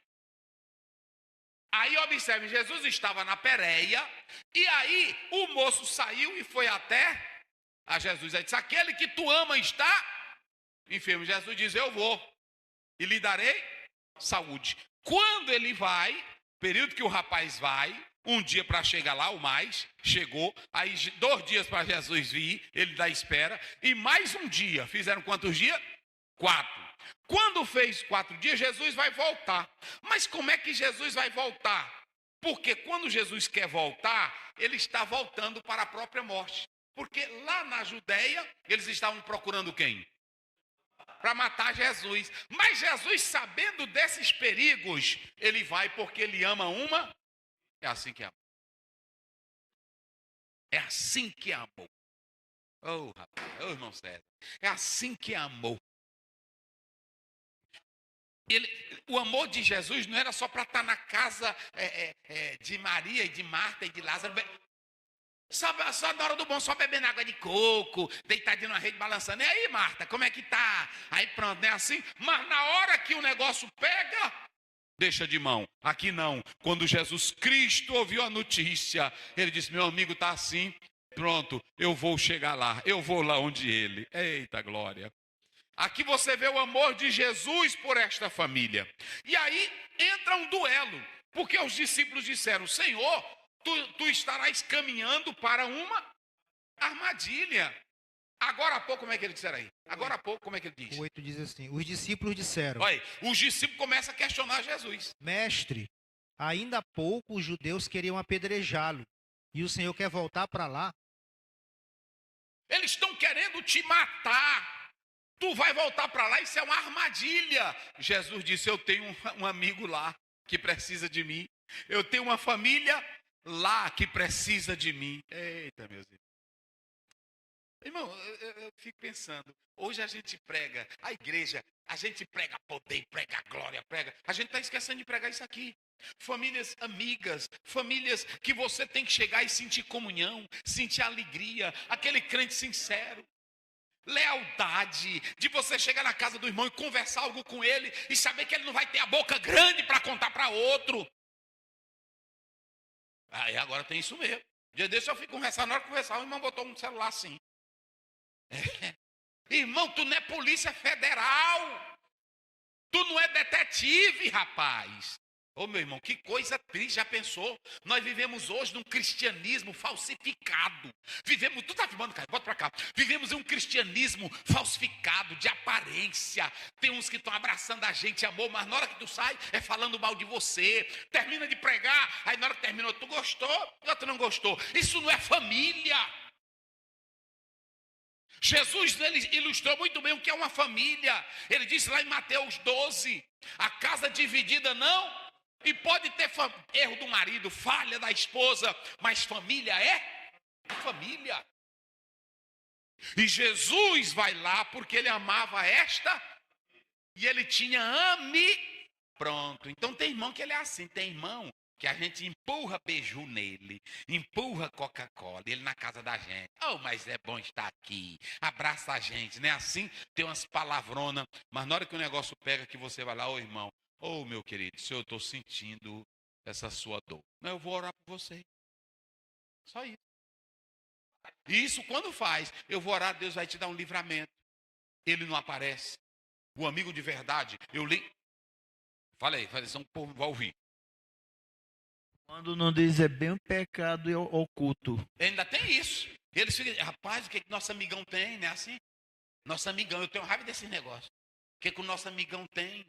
Aí observe, Jesus estava na Pérea, e aí o moço saiu e foi até a Jesus. Aí disse, aquele que tu ama está enfermo. Jesus diz, eu vou. E lhe darei saúde. Quando ele vai, período que o rapaz vai, um dia para chegar lá, o mais, chegou, aí 2 dias para Jesus vir, ele dá espera, e mais um dia, fizeram quantos dias? 4. Quando fez 4 dias, Jesus vai voltar. Mas como é que Jesus vai voltar? Porque quando Jesus quer voltar, ele está voltando para a própria morte. Porque lá na Judéia, eles estavam procurando quem? Para matar Jesus. Mas Jesus, sabendo desses perigos, ele vai porque ele ama uma. É assim que ama. É assim que amou. Oh, rapaz, oh, irmão César. É assim que amou. O amor de Jesus não era só para estar na casa de Maria e de Marta e de Lázaro. Só na hora do bom, só bebendo água de coco, deitadinho na rede, balançando. E aí, Marta, como é que tá? Aí pronto, não é assim? Mas na hora que o negócio pega, deixa de mão. Aqui não. Quando Jesus Cristo ouviu a notícia, ele disse, meu amigo está assim, pronto, eu vou chegar lá. Eu vou lá onde ele. Eita glória. Aqui você vê o amor de Jesus por esta família. E aí entra um duelo, porque os discípulos disseram, Senhor, tu estarás caminhando para uma armadilha. Agora há pouco, como é que ele disser aí? Agora há pouco, como é que ele diz? O 8 diz assim, os discípulos disseram, Olha, os discípulos começam a questionar Jesus. mestre, ainda há pouco os judeus queriam apedrejá-lo, e o Senhor quer voltar para lá? Eles estão querendo te matar. Tu vai voltar para lá, isso é uma armadilha. Jesus disse, eu tenho um amigo lá que precisa de mim. Eu tenho uma família lá que precisa de mim. Eita, meus irmãos. Irmão, eu fico pensando, hoje a gente prega, a igreja, a gente prega poder, prega glória, prega. A gente está esquecendo de pregar isso aqui. Famílias amigas, famílias que você tem que chegar e sentir comunhão, sentir alegria, aquele crente sincero. Lealdade, de você chegar na casa do irmão e conversar algo com ele e saber que ele não vai ter a boca grande para contar para outro. Aí agora tem isso mesmo. Dia desse eu fui conversar, na hora de conversar, o irmão botou um celular assim. Irmão, tu não é polícia federal. Tu não é detetive, rapaz. Ô meu irmão, que coisa triste, já pensou? Nós vivemos hoje num cristianismo falsificado. Vivemos, tu tá filmando, cara, bota pra cá. Vivemos em um cristianismo falsificado, de aparência. Tem uns que estão abraçando a gente, amor, mas na hora que tu sai, é falando mal de você. Termina de pregar, aí na hora que terminou, tu gostou, ou tu não gostou. Isso não é família. Jesus ele ilustrou muito bem o que é uma família. Ele disse lá em Mateus 12, a casa dividida não... E pode ter erro do marido, falha da esposa, mas família é família. E Jesus vai lá porque ele amava esta e ele tinha pronto. Então tem irmão que ele é assim, tem irmão que a gente empurra beiju nele, empurra Coca-Cola, ele na casa da gente. Oh, mas é bom estar aqui, abraça a gente, né? Assim tem umas palavronas, mas na hora que o negócio pega que você vai lá, ô irmão, ô meu querido, se eu estou sentindo essa sua dor, eu vou orar por você. Só isso. E isso quando faz, eu vou orar, Deus vai te dar um livramento. Ele não aparece. O amigo de verdade, eu li. Falei, só um povo vai ouvir. Quando não diz é bem um pecado oculto. Ainda tem isso. Eles ficam, rapaz, o que nosso amigão tem, né? Assim? Nosso amigão, eu tenho raiva desse negócio. O que o nosso amigão tem?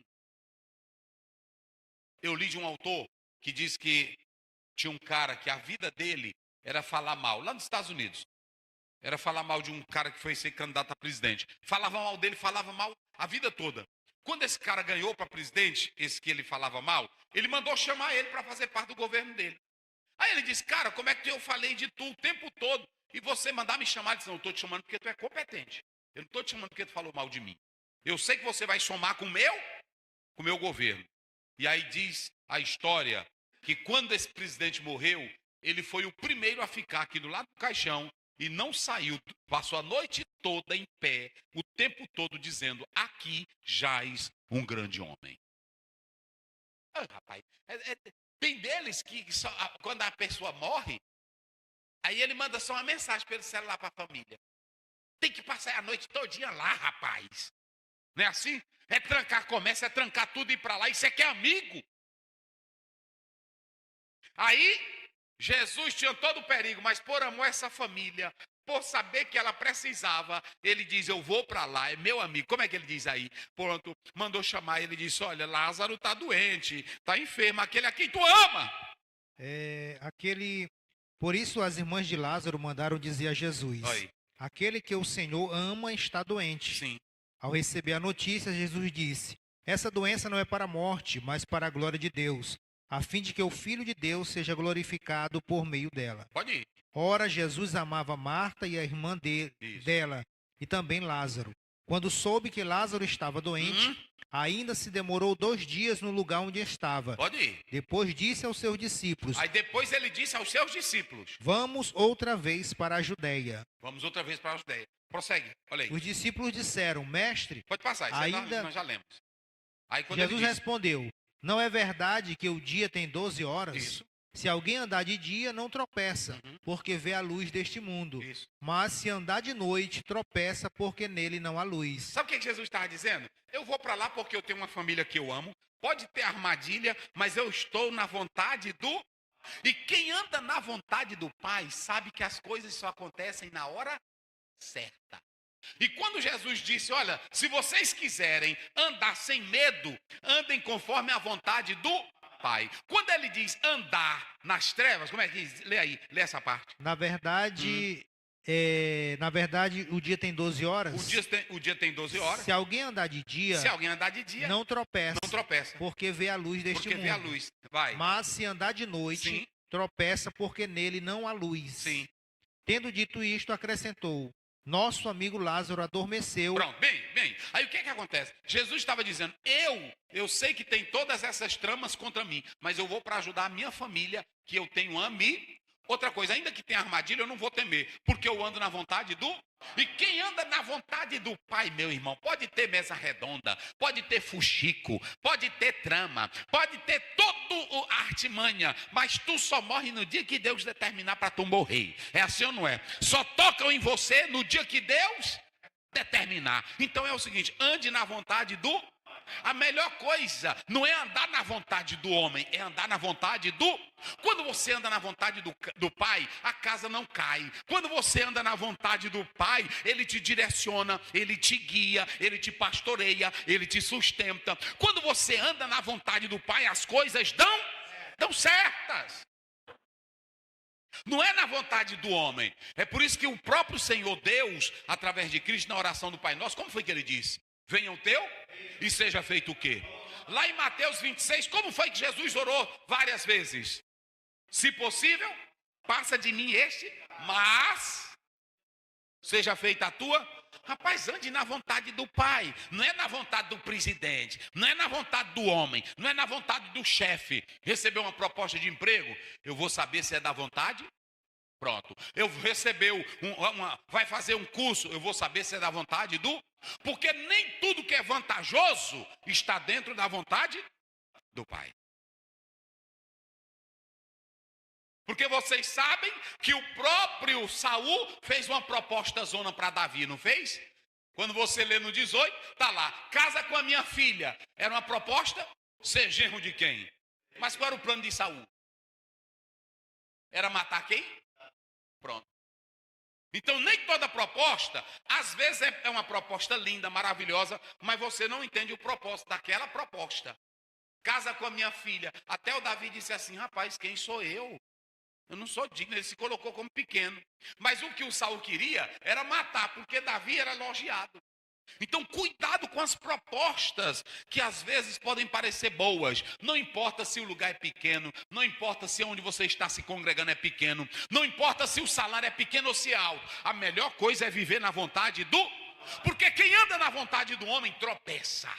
Eu li de um autor que diz que tinha um cara que a vida dele era falar mal, lá nos Estados Unidos. Era falar mal de um cara que foi ser candidato a presidente. Falava mal dele, falava mal a vida toda. Quando esse cara ganhou para presidente, esse que ele falava mal, ele mandou chamar ele para fazer parte do governo dele. Aí ele disse, cara, como é que eu falei de tu o tempo todo e você mandar me chamar? Ele disse, não, eu estou te chamando porque tu é competente. Eu não estou te chamando porque tu falou mal de mim. Eu sei que você vai somar com o meu governo. E aí diz a história que quando esse presidente morreu, ele foi o primeiro a ficar aqui do lado do caixão e não saiu, passou a noite toda em pé, o tempo todo dizendo, aqui jaz um grande homem. Ah, rapaz, tem deles que só, quando a pessoa morre, aí ele manda só uma mensagem pelo celular para a família. Tem que passar a noite todinha lá, rapaz. Não é assim? É trancar comércio, é trancar tudo e ir para lá. Isso é que é amigo. Aí, Jesus tinha todo o perigo, mas por amor a essa família, por saber que ela precisava, ele diz, eu vou para lá, é meu amigo. Como é que ele diz aí? Pronto, mandou chamar, ele disse, olha, Lázaro está doente, está enfermo, aquele a quem tu ama. Por isso as irmãs de Lázaro mandaram dizer a Jesus, Oi. aquele que o Senhor ama está doente. Sim. Ao receber a notícia, Jesus disse, essa doença não é para a morte, mas para a glória de Deus, a fim de que o Filho de Deus seja glorificado por meio dela. Pode ir. Ora, Jesus amava Marta e a irmã dela, e também Lázaro. Quando soube que Lázaro estava doente, ainda se demorou 2 dias no lugar onde estava. Pode ir. Depois disse aos seus discípulos, Aí depois ele disse aos seus discípulos, vamos outra vez para a Judéia. vamos outra vez para a Judéia. Prossegue, olha aí. Os discípulos disseram, mestre, Pode passar, isso ainda... nós já lemos. Aí quando Jesus ele disse, respondeu, não é verdade que o dia tem 12 horas? Isso. Se alguém andar de dia, não tropeça, porque vê a luz deste mundo. Isso. Mas se andar de noite, tropeça, porque nele não há luz. Sabe o que Jesus estava dizendo? Eu vou para lá porque eu tenho uma família que eu amo. Pode ter armadilha, mas eu estou na vontade do... E quem anda na vontade do Pai sabe que as coisas só acontecem na hora certa. E quando Jesus disse, olha, se vocês quiserem andar sem medo, andem conforme a vontade do Pai. Quando ele diz andar nas trevas, como é que diz? Lê aí, lê essa parte. Na verdade, o dia tem 12 horas. O dia tem 12 horas. Se alguém andar de dia, Se alguém andar de dia, não tropeça, não tropeça. porque vê a luz deste Porque mundo. vê a luz. Vai. Mas se andar de noite, Sim. tropeça, porque nele não há luz. Sim. Tendo dito isto, acrescentou, nosso amigo Lázaro adormeceu. Pronto, bem. Aí o que acontece? Jesus estava dizendo, eu sei que tem todas essas tramas contra mim, mas eu vou para ajudar a minha família, que eu tenho ame. Outra coisa, ainda que tenha armadilha, eu não vou temer, porque eu ando na vontade do... E quem anda na vontade do Pai, meu irmão, pode ter mesa redonda, pode ter fuxico, pode ter trama, pode ter todo a artimanha, mas tu só morre no dia que Deus determinar para tu morrer. É assim ou não é? Só tocam em você no dia que Deus determinar. Então é o seguinte, ande na vontade do... A melhor coisa não é andar na vontade do homem, é andar na vontade do... Quando você anda na vontade do Pai, a casa não cai. Quando você anda na vontade do Pai, Ele te direciona, Ele te guia, Ele te pastoreia, Ele te sustenta. Quando você anda na vontade do Pai, as coisas dão certas. Não é na vontade do homem. É por isso que o próprio Senhor Deus, através de Cristo, na oração do Pai Nosso, como foi que Ele disse? Venha o teu e seja feito o quê? Lá em Mateus 26, como foi que Jesus orou várias vezes? Se possível, passa de mim este, mas seja feita a tua. Rapaz, ande na vontade do Pai. Não é na vontade do presidente, não é na vontade do homem, não é na vontade do chefe. Recebeu uma proposta de emprego, eu vou saber se é da vontade. Pronto. Eu recebeu vai fazer um curso, eu vou saber se é da vontade do... Porque nem tudo que é vantajoso está dentro da vontade do Pai. Porque vocês sabem que o próprio Saul fez uma proposta zona para Davi, não fez? Quando você lê no 18, está lá, casa com a minha filha. Era uma proposta, ser genro de quem? Mas qual era o plano de Saul? Era matar quem? Pronto. Então nem toda proposta, às vezes é uma proposta linda, maravilhosa, mas você não entende o propósito daquela proposta. Casa com a minha filha. Até o Davi disse assim, rapaz, quem sou eu? Eu não sou digno, ele se colocou como pequeno. Mas o que o Saul queria era matar, porque Davi era elogiado. Então cuidado com as propostas que às vezes podem parecer boas. Não importa se o lugar é pequeno, não importa se onde você está se congregando é pequeno, não importa se o salário é pequeno ou se é alto. A melhor coisa é viver na vontade do... Porque quem anda na vontade do homem tropeça.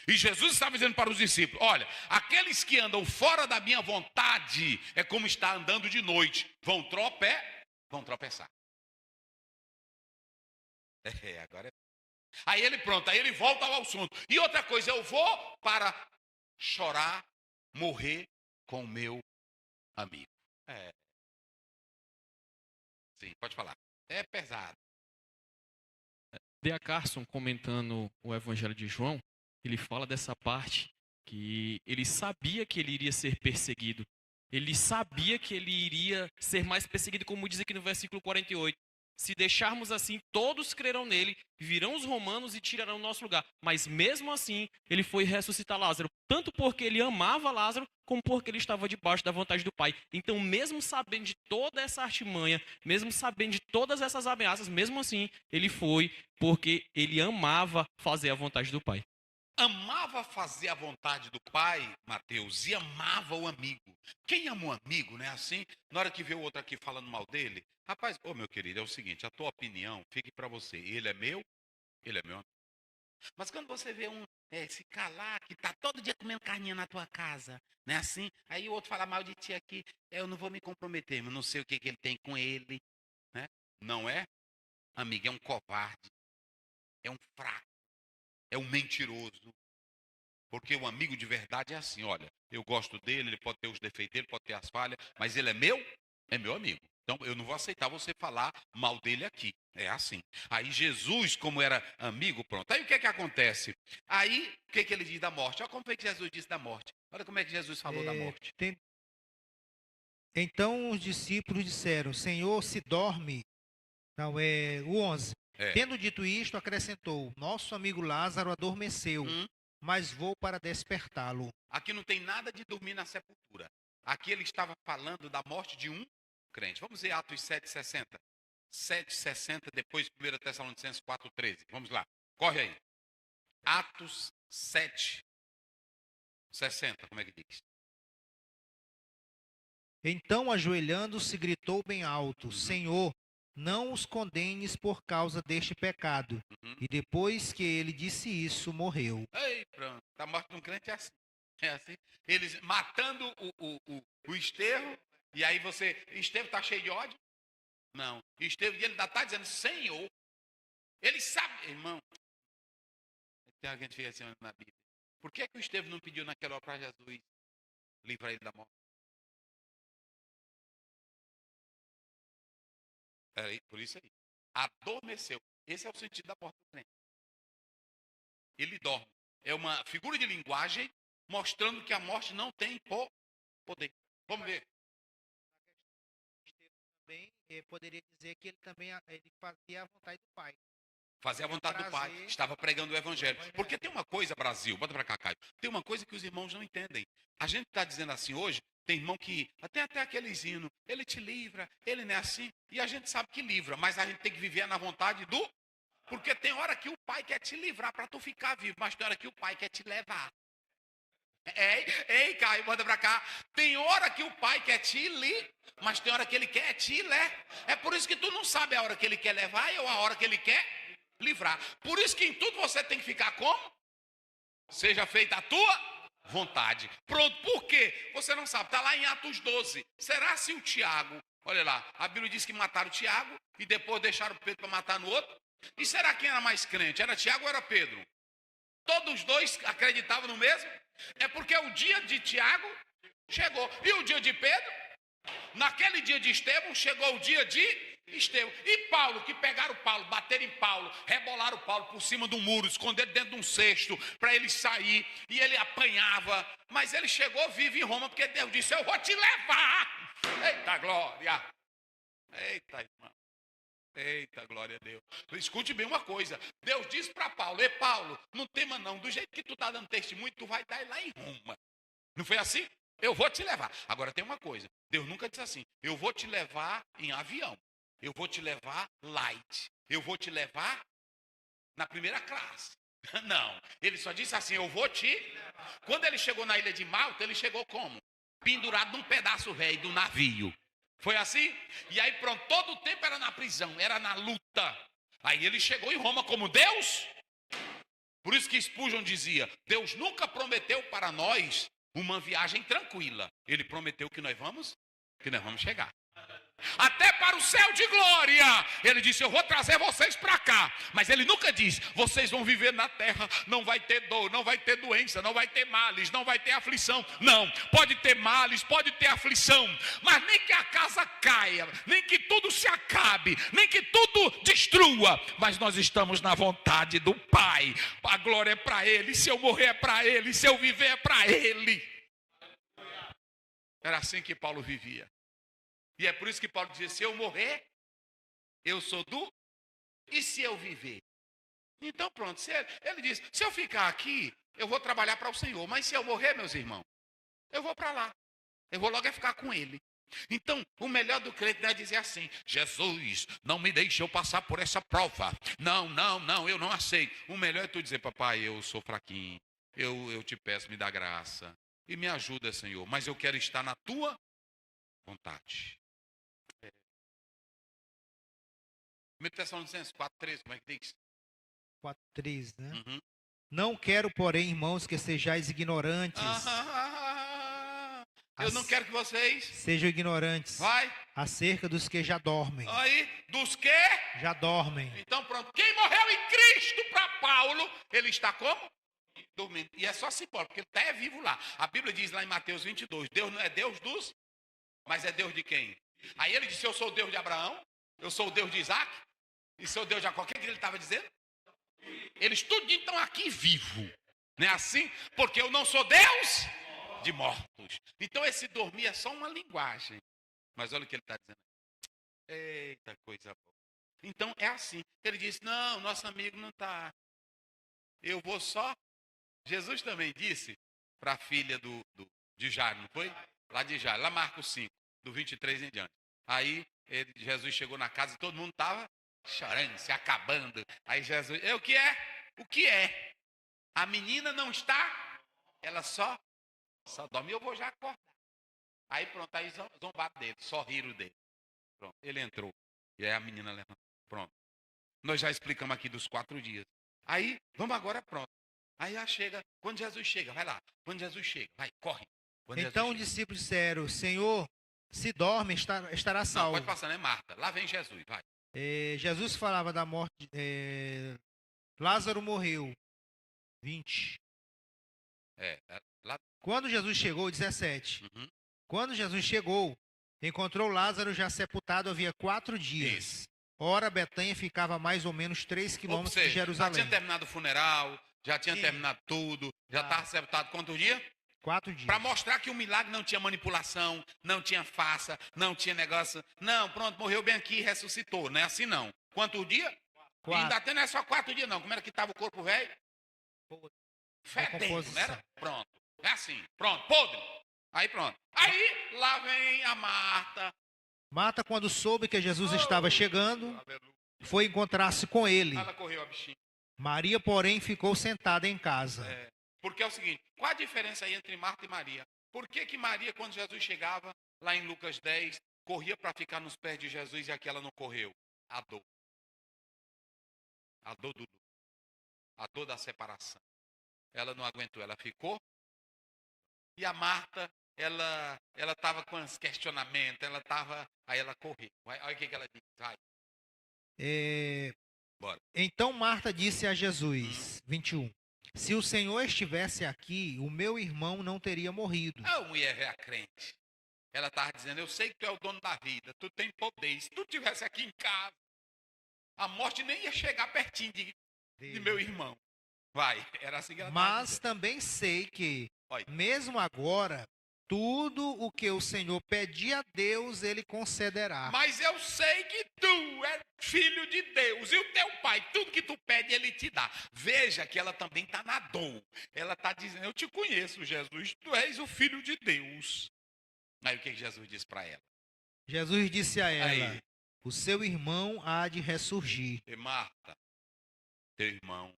E Jesus estava dizendo para os discípulos, olha, aqueles que andam fora da minha vontade é como estar andando de noite, vão tropeçar. Agora é... Aí ele volta ao assunto. E outra coisa, eu vou para chorar, morrer com o meu amigo. Sim, pode falar. É pesado. D.A. Carson, comentando o Evangelho de João, ele fala dessa parte que ele sabia que ele iria ser perseguido. Ele sabia que ele iria ser mais perseguido, como diz aqui no versículo 48. Se deixarmos assim, todos crerão nele, virão os romanos e tirarão o nosso lugar. Mas mesmo assim, ele foi ressuscitar Lázaro. Tanto porque ele amava Lázaro, como porque ele estava debaixo da vontade do Pai. Então, mesmo sabendo de toda essa artimanha, mesmo sabendo de todas essas ameaças, mesmo assim, ele foi porque ele amava fazer a vontade do Pai. Amava fazer a vontade do Pai, Mateus, e amava o amigo. Quem ama um amigo, não é assim? Na hora que vê o outro aqui falando mal dele, rapaz, meu querido, é o seguinte, a tua opinião fique para você. Ele é meu amigo. Mas quando você vê esse calar que tá todo dia comendo carninha na tua casa, não é assim? Aí o outro fala mal de ti aqui, eu não vou me comprometer, mas não sei o que ele tem com ele, né? Não é? Amigo, é um covarde, é um fraco. É um mentiroso. Porque o amigo de verdade é assim, olha, eu gosto dele, ele pode ter os defeitos dele, pode ter as falhas, mas ele é meu amigo. Então eu não vou aceitar você falar mal dele aqui. É assim. Aí Jesus, como era amigo, pronto. Aí o que é que acontece? Aí, o que é que ele diz da morte? Olha como foi que Jesus disse da morte. Olha como é que Jesus falou da morte. Então os discípulos disseram, Senhor, se dorme. Não, o 11. Tendo dito isto, acrescentou, nosso amigo Lázaro adormeceu, mas vou para despertá-lo. Aqui não tem nada de dormir na sepultura. Aqui ele estava falando da morte de um crente. Vamos ver Atos 7,60. 7,60, depois 1 Tessalonicenses 4,13. Vamos lá, corre aí. Atos 7,60, como é que diz? Então, ajoelhando-se, gritou bem alto, Senhor, não os condenes por causa deste pecado. E depois que ele disse isso, morreu. Ei, pronto. A morte de um crente é assim. É assim. Eles matando o Estevão. E aí Estevão está cheio de ódio? Não. Estevão, ele ainda está dizendo, Senhor. Ele sabe, irmão. Tem alguém que fica assim na Bíblia. Por que o Estevão não pediu naquela hora para Jesus livrar ele da morte? Por isso aí. Adormeceu. Esse é o sentido da morte do crente. Ele dorme. É uma figura de linguagem mostrando que a morte não tem poder. Vamos ver. Também poderia dizer que ele também ele fazia a vontade do Pai. Fazer a vontade do Pai. Prazer. Estava pregando o Evangelho. Porque tem uma coisa, Brasil, bota pra cá, Caio. Tem uma coisa que os irmãos não entendem. A gente está dizendo assim hoje, tem irmão que, até aqueles hinos, ele te livra, ele não é assim. E a gente sabe que livra, mas a gente tem que viver na vontade do... Porque tem hora que o Pai quer te livrar para tu ficar vivo, mas tem hora que o Pai quer te levar. Ei, Caio, bota pra cá. Tem hora que o Pai quer te livrar, mas tem hora que ele quer te levar. É por isso que tu não sabe a hora que ele quer levar ou a hora que ele quer livrar. Por isso que em tudo você tem que ficar como? Seja feita a tua vontade. Pronto, por quê? Você não sabe, está lá em Atos 12. Será se o Tiago, olha lá, a Bíblia diz que mataram o Tiago e depois deixaram Pedro para matar no outro? E será quem era mais crente? Era Tiago ou era Pedro? Todos os dois acreditavam no mesmo? É porque o dia de Tiago chegou. E o dia de Pedro? Naquele dia de Estevão, chegou o dia de Estevão. E Paulo, que pegaram Paulo, bateram em Paulo, rebolaram Paulo por cima do muro, esconderam dentro de um cesto para ele sair. E ele apanhava. Mas ele chegou vivo em Roma, porque Deus disse, eu vou te levar. Eita glória. Eita irmão. Eita, glória a Deus. Escute bem uma coisa. Deus disse para Paulo, Paulo, não tema não. Do jeito que tu está dando testemunho, tu vai estar lá em Roma. Não foi assim? Eu vou te levar. Agora tem uma coisa. Deus nunca disse assim, eu vou te levar em avião. Eu vou te levar light. Eu vou te levar na primeira classe. Não. Ele só disse assim, eu vou te... Quando ele chegou na ilha de Malta, ele chegou como? Pendurado num pedaço velho do navio. Foi assim? E aí pronto, todo o tempo era na prisão, era na luta. Aí ele chegou em Roma como Deus. Por isso que Spurgeon dizia, Deus nunca prometeu para nós uma viagem tranquila. Ele prometeu que nós vamos chegar. Até para o céu de glória. Ele disse, eu vou trazer vocês para cá. Mas ele nunca disse, vocês vão viver na terra, não vai ter dor, não vai ter doença, não vai ter males, não vai ter aflição. Não, pode ter males, pode ter aflição, mas nem que a casa caia, nem que tudo se acabe, nem que tudo destrua. Mas nós estamos na vontade do Pai. A glória é para Ele, se eu morrer é para Ele, se eu viver é para Ele. Era assim que Paulo vivia. E é por isso que Paulo dizia, se eu morrer, eu sou do... E se eu viver? Então pronto, ele diz, se eu ficar aqui, eu vou trabalhar para o Senhor. Mas se eu morrer, meus irmãos, eu vou para lá. Eu vou logo ficar com Ele. Então, o melhor do crente não é dizer assim, Jesus, não me deixe eu passar por essa prova. Não, eu não aceito. O melhor é tu dizer, papai, eu sou fraquinho. Eu te peço, me dá graça. E me ajuda, Senhor. Mas eu quero estar na tua vontade. 1 Tessalonicenses 4:13, como é que diz? 4:13, né? Uhum. Não quero, porém, irmãos, que sejais ignorantes. Eu não quero que vocês... Sejam ignorantes. Vai. Acerca dos que já dormem. Aí, dos que... Já dormem. Então pronto, quem morreu em Cristo para Paulo, ele está como? Dormindo. E é só simbólico, porque ele está vivo lá. A Bíblia diz lá em Mateus 22, Deus não é Deus dos... Mas é Deus de quem? Aí ele disse, eu sou o Deus de Abraão, eu sou o Deus de Isaac, e sou o Deus de Jacó. O que ele estava dizendo? Eles tudo estão aqui vivo. Não é assim? Porque eu não sou Deus de mortos. Então esse dormir é só uma linguagem. Mas olha o que ele está dizendo. Eita coisa boa. Então é assim. Ele disse, não, nosso amigo não está. Eu vou só. Jesus também disse para a filha de Jairo, não foi? Lá de Jairo, lá Marcos 5, do 23 em diante. Aí Jesus chegou na casa e todo mundo estava chorando, se acabando. Aí Jesus, o que é? O que é? A menina não está, ela só dorme, eu vou já acordar. Aí pronto, aí zombaram dele, só riram dele. Pronto, ele entrou. E aí a menina levantou. Pronto. Nós já explicamos aqui dos 4 dias. Aí, vamos agora, pronto. Aí chega, quando Jesus chega, vai lá. Quando Jesus chega, vai, corre. Então os discípulos disseram, Senhor, se dorme, estará salvo. Não, pode passar, né, Marta? Lá vem Jesus, vai. Jesus falava da morte. Lázaro morreu. 20. Lá. Quando Jesus chegou, 17. Uhum. Quando Jesus chegou, encontrou Lázaro já sepultado havia 4 dias. Isso. Ora, Betânia ficava a mais ou menos 3 quilômetros de Já Jerusalém. tinha terminado o funeral, Já tinha Sim. terminado tudo, já Ah. estava sepultado quantos dias? 4 dias. Para mostrar que o milagre não tinha manipulação, não tinha farsa, não tinha negócio. Não, pronto, morreu bem aqui e ressuscitou. Não é assim não. Quantos dias? E 4. ainda até não é só 4 dias não. Como era que estava o corpo velho? Fedendo, Decomposição. não era? Pronto. É assim. Pronto, podre. Aí pronto. Aí lá vem a Marta. Marta, quando soube que Jesus estava chegando, foi encontrar-se com ele. Ela correu a bichinha. Maria, porém, ficou sentada em casa. Porque é o seguinte, qual a diferença aí entre Marta e Maria? Por que que Maria, quando Jesus chegava, lá em Lucas 10, corria para ficar nos pés de Jesus e aqui ela não correu? A dor. A dor do luto. A dor da separação. Ela não aguentou, ela ficou. E a Marta, ela estava com os questionamentos, aí ela correu. Olha o que ela disse. Vai. Bora. Então Marta disse a Jesus, 21, se o Senhor estivesse aqui, o meu irmão não teria morrido. A mulher é a crente. Ela estava dizendo, eu sei que tu é o dono da vida, tu tem poder. Se tu estivesse aqui em casa, a morte nem ia chegar pertinho de meu irmão. Vai, era assim que ela estava Mas dizendo. também sei que, Olha. mesmo agora, tudo o que o Senhor pedir a Deus, Ele concederá. Mas eu sei que tu é filho de Deus. E o teu pai, tudo que tu pede, ele te dá. Veja que ela também está na dor. Ela está dizendo, eu te conheço, Jesus. Tu és o filho de Deus. Aí o que Jesus disse para ela? Jesus disse a ela, Aí. o seu irmão há de ressurgir. E Marta, teu irmão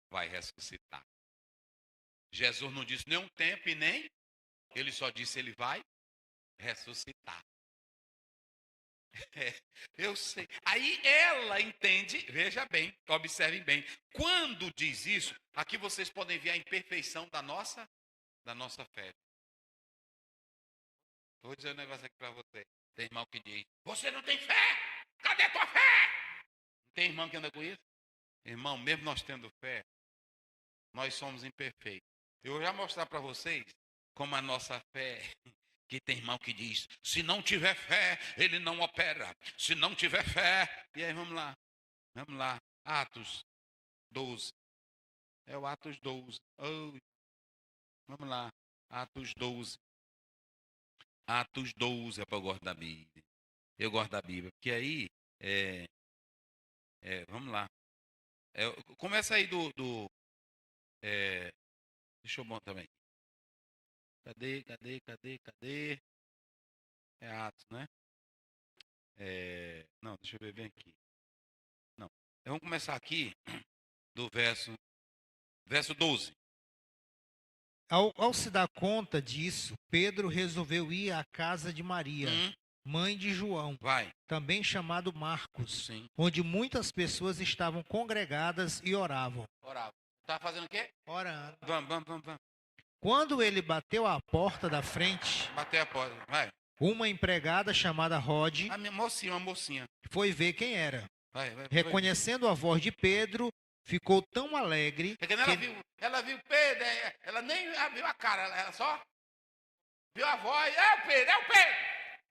vai ressuscitar. Jesus não disse nem um tempo e nem... Ele só disse, ele vai ressuscitar. Eu sei. Aí ela entende, veja bem, observem bem. Quando diz isso, aqui vocês podem ver a imperfeição da nossa fé. Vou dizer um negócio aqui para você. Tem irmão que diz, você não tem fé? Cadê a tua fé? Não tem irmão que anda com isso? Irmão, mesmo nós tendo fé, nós somos imperfeitos. Eu vou já mostrar para vocês como a nossa fé, que tem irmão que diz, se não tiver fé, ele não opera. Se não tiver fé, e aí vamos lá, Atos 12. É o Atos 12. Oh, vamos lá, Atos 12. Atos 12 é para eu gosto da Bíblia. Eu gosto da Bíblia, porque aí, vamos lá. Começa aí deixa eu bom também. Cadê? É Atos, né? Não, deixa eu ver bem aqui. Não. Vamos começar aqui do verso 12. Ao se dar conta disso, Pedro resolveu ir à casa de Maria, mãe de João, Vai. também chamado Marcos, Sim. onde muitas pessoas estavam congregadas e oravam. Orava. Tá fazendo o quê? Orando. Vamos. Quando ele bateu à porta da frente, Bater a porta. Vai. uma empregada chamada Rod A minha mocinha, uma mocinha. foi ver quem era. Vai. Reconhecendo a voz de Pedro, ficou tão alegre É que ela viu Pedro, ela nem viu a cara, ela só viu a voz, é o Pedro.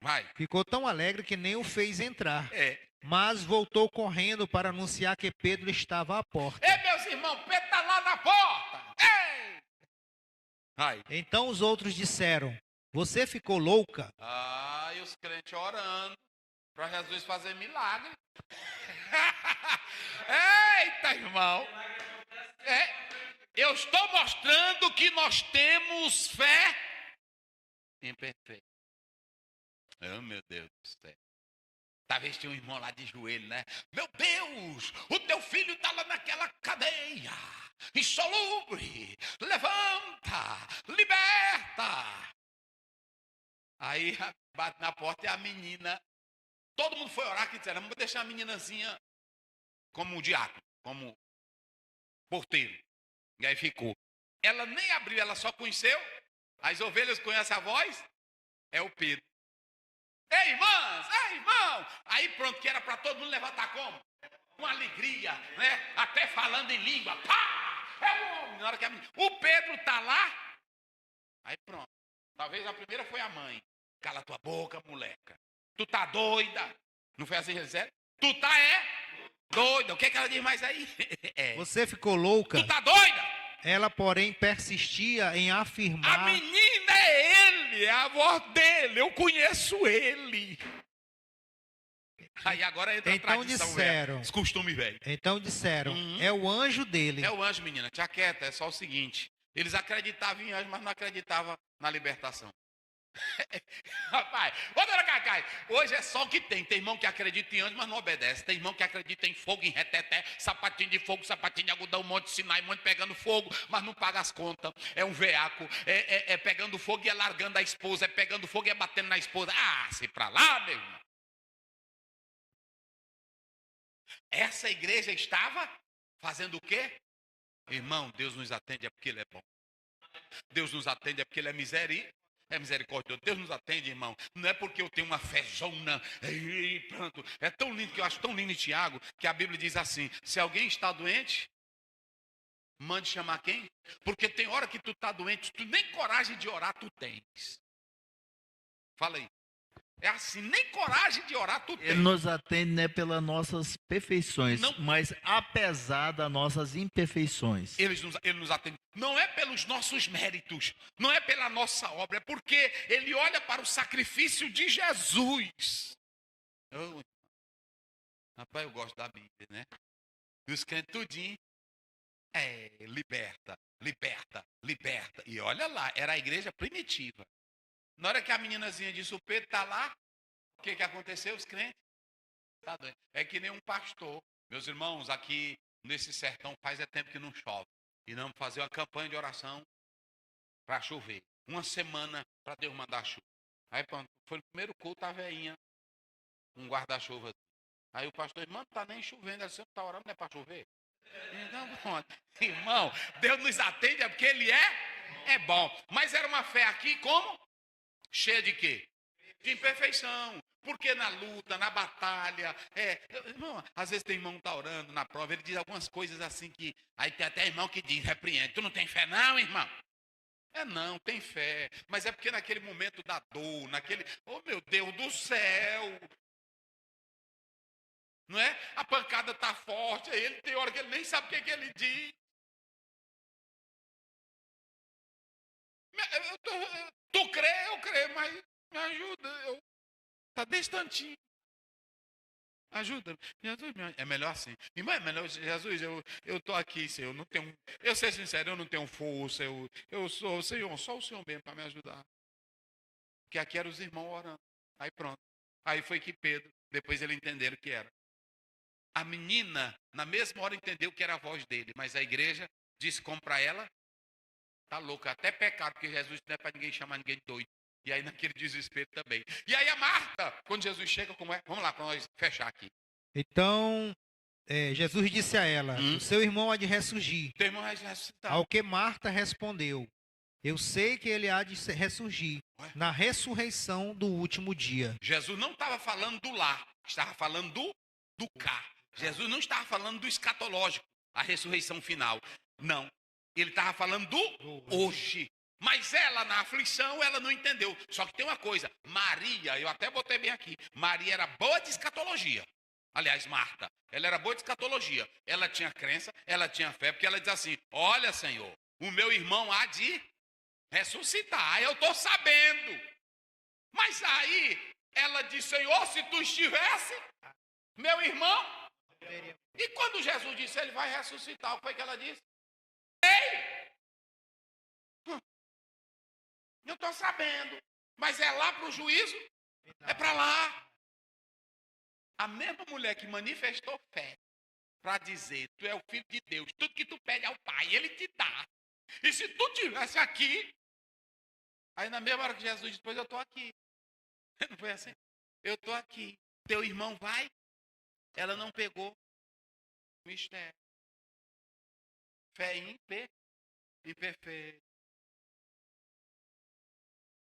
Vai. ficou tão alegre que nem o fez entrar, É. mas voltou correndo para anunciar que Pedro estava à porta. Ei, meus irmãos, Pedro está lá na porta. Ei! Vai. Então os outros disseram: você ficou louca? E os crentes orando para Jesus fazer milagre. Eita, irmão. Eu estou mostrando que nós temos fé imperfeita. Oh, meu Deus do céu. Talvez tinha um irmão lá de joelho, né? Meu Deus, o teu filho está lá naquela cadeia. Insalubre. Levanta. Liberta. Aí bate na porta e a menina. Todo mundo foi orar que disseram, vamos deixar a meninazinha como um diácono, como porteiro. E aí ficou. Ela nem abriu, ela só conheceu. As ovelhas conhecem a voz. É o Pedro. Ei, irmãs, irmão. Aí pronto, que era para todo mundo levantar como? Com alegria, né? Até falando em língua. Pá! É o homem. Na hora que o Pedro está lá. Aí pronto. Talvez a primeira foi a mãe. Cala tua boca, moleca. Tu tá doida. Não foi assim que eles disseram? Tu tá Doida. O que ela diz mais aí? Você ficou louca? Tu tá doida? Ela, porém, persistia em A afirmar. menina é ele, é a avó dele, eu conheço ele. Aí agora entra Então a tradição disseram. velha, os costumes velhos. Então disseram: é o anjo dele. É o anjo, menina, tia quieta, é só o seguinte. Eles acreditavam em anjo, mas não acreditavam na libertação. Rapaz, ô dona Cacai, hoje é só o que tem. Tem irmão que acredita em anjo, mas não obedece. Tem irmão que acredita em fogo, em reteté, sapatinho de fogo, sapatinho de algodão, um monte de sinai, um monte pegando fogo, mas não paga as contas. É um veaco, é pegando fogo e é largando a esposa, é pegando fogo e é batendo na esposa. Ah, se pra lá, meu irmão. Essa igreja estava fazendo o quê? Irmão, Deus nos atende é porque Ele é bom. Deus nos atende é porque Ele é misericordioso. Deus nos atende, irmão. Não é porque eu tenho uma fezona. E pronto. É tão lindo que eu acho tão lindo em Tiago, que a Bíblia diz assim: se alguém está doente, mande chamar quem? Porque tem hora que tu está doente, tu nem coragem de orar tu tens. Fala aí. É assim, nem coragem de orar tu tens. Ele nos atende não é pelas nossas perfeições, Não. mas apesar das nossas imperfeições. Ele nos atende. Não é pelos nossos méritos, não é pela nossa obra, é porque Ele olha para o sacrifício de Jesus. Rapaz, eu gosto da Bíblia, né? E os crentes tudinho, liberta, liberta, liberta. E olha lá, era a igreja primitiva. Na hora que a meninazinha disse, o Pedro está lá, o que aconteceu? Os crentes? Tá doendo. É que nem um pastor. Meus irmãos, aqui nesse sertão faz tempo que não chove. E não fazer uma campanha de oração para chover. Uma semana para Deus mandar chuva. Aí pronto, foi no primeiro culto, a veinha, um guarda-chuva. Aí o pastor disse, mano, não está nem chovendo, você não está orando, não é para chover? Então, pronto. Irmão, Deus nos atende é porque Ele é bom. Mas era uma fé aqui como? Cheia de quê? De imperfeição. Porque na luta, na batalha, irmão, às vezes tem irmão que está orando na prova, ele diz algumas coisas assim que, aí tem até irmão que diz, repreende, tu não tem fé não, irmão? Não, tem fé, mas é porque naquele momento da dor, oh meu Deus do céu, não é? A pancada está forte, aí ele tem hora que ele nem sabe o que ele diz. Tu crê, eu creio, mas me ajuda, está desse tantinho. Ajuda, Jesus, é melhor assim. Irmão, é melhor, Jesus, eu estou aqui, Senhor, não tenho, eu ser sincero, eu não tenho força, eu sou, Senhor, só o Senhor mesmo para me ajudar. Porque aqui eram os irmãos orando. Aí pronto. Aí foi que Pedro, depois eles entenderam que era. A menina, na mesma hora, entendeu que era a voz dele, mas a igreja disse como para ela, tá louca, até pecado, porque Jesus não é para ninguém chamar ninguém de doido. E aí naquele desespero também. E aí a Marta, quando Jesus chega, como é? Vamos lá, para nós fechar aqui. Então, Jesus disse a ela, o seu irmão há de ressurgir. Teu irmão vai ressuscitar. Ao que Marta respondeu, eu sei que ele há de ressurgir na ressurreição do último dia. Jesus não estava falando do lá, estava falando do cá. Jesus não estava falando do escatológico, a ressurreição final. Não, ele estava falando do hoje. Mas ela, na aflição, ela não entendeu. Só que tem uma coisa, Maria, eu até botei bem aqui, Maria era boa de escatologia. Aliás, Marta, ela era boa de escatologia. Ela tinha crença, ela tinha fé, porque ela diz assim, olha, Senhor, o meu irmão há de ressuscitar, eu estou sabendo. Mas aí, ela diz, Senhor, se tu estivesse, meu irmão. E quando Jesus disse, ele vai ressuscitar, o que foi que ela disse? Ei! Eu estou sabendo, mas é lá para o juízo? É para lá. A mesma mulher que manifestou fé para dizer, tu é o filho de Deus, tudo que tu pede ao Pai, Ele te dá. E se tu estivesse aqui, aí na mesma hora que Jesus disse, pois eu estou aqui. Não foi assim? Eu estou aqui. Teu irmão vai? Ela não pegou. Mistério. Fé imperfeita.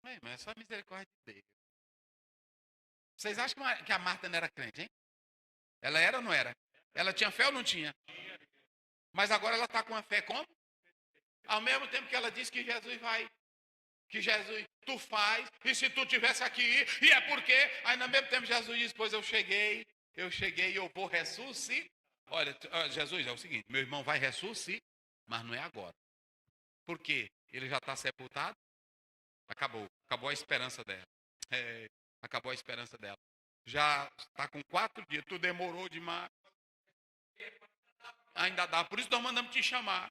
Mas é só a misericórdia de Deus. Vocês acham que a Marta não era crente, hein? Ela era ou não era? Ela tinha fé ou não tinha? Mas agora ela está com a fé como? Ao mesmo tempo que ela diz que Jesus vai, que Jesus, tu faz, e se tu estivesse aqui, e é porque, aí no mesmo tempo Jesus diz, pois eu cheguei, Eu cheguei e eu vou ressuscitar. Olha, Jesus, é o seguinte, meu irmão vai ressuscitar, mas não é agora. Por quê? Ele já está sepultado? Acabou a esperança dela. Acabou a esperança dela. Já está com 4 dias, tu demorou demais. Ainda dá, por isso nós mandamos te chamar.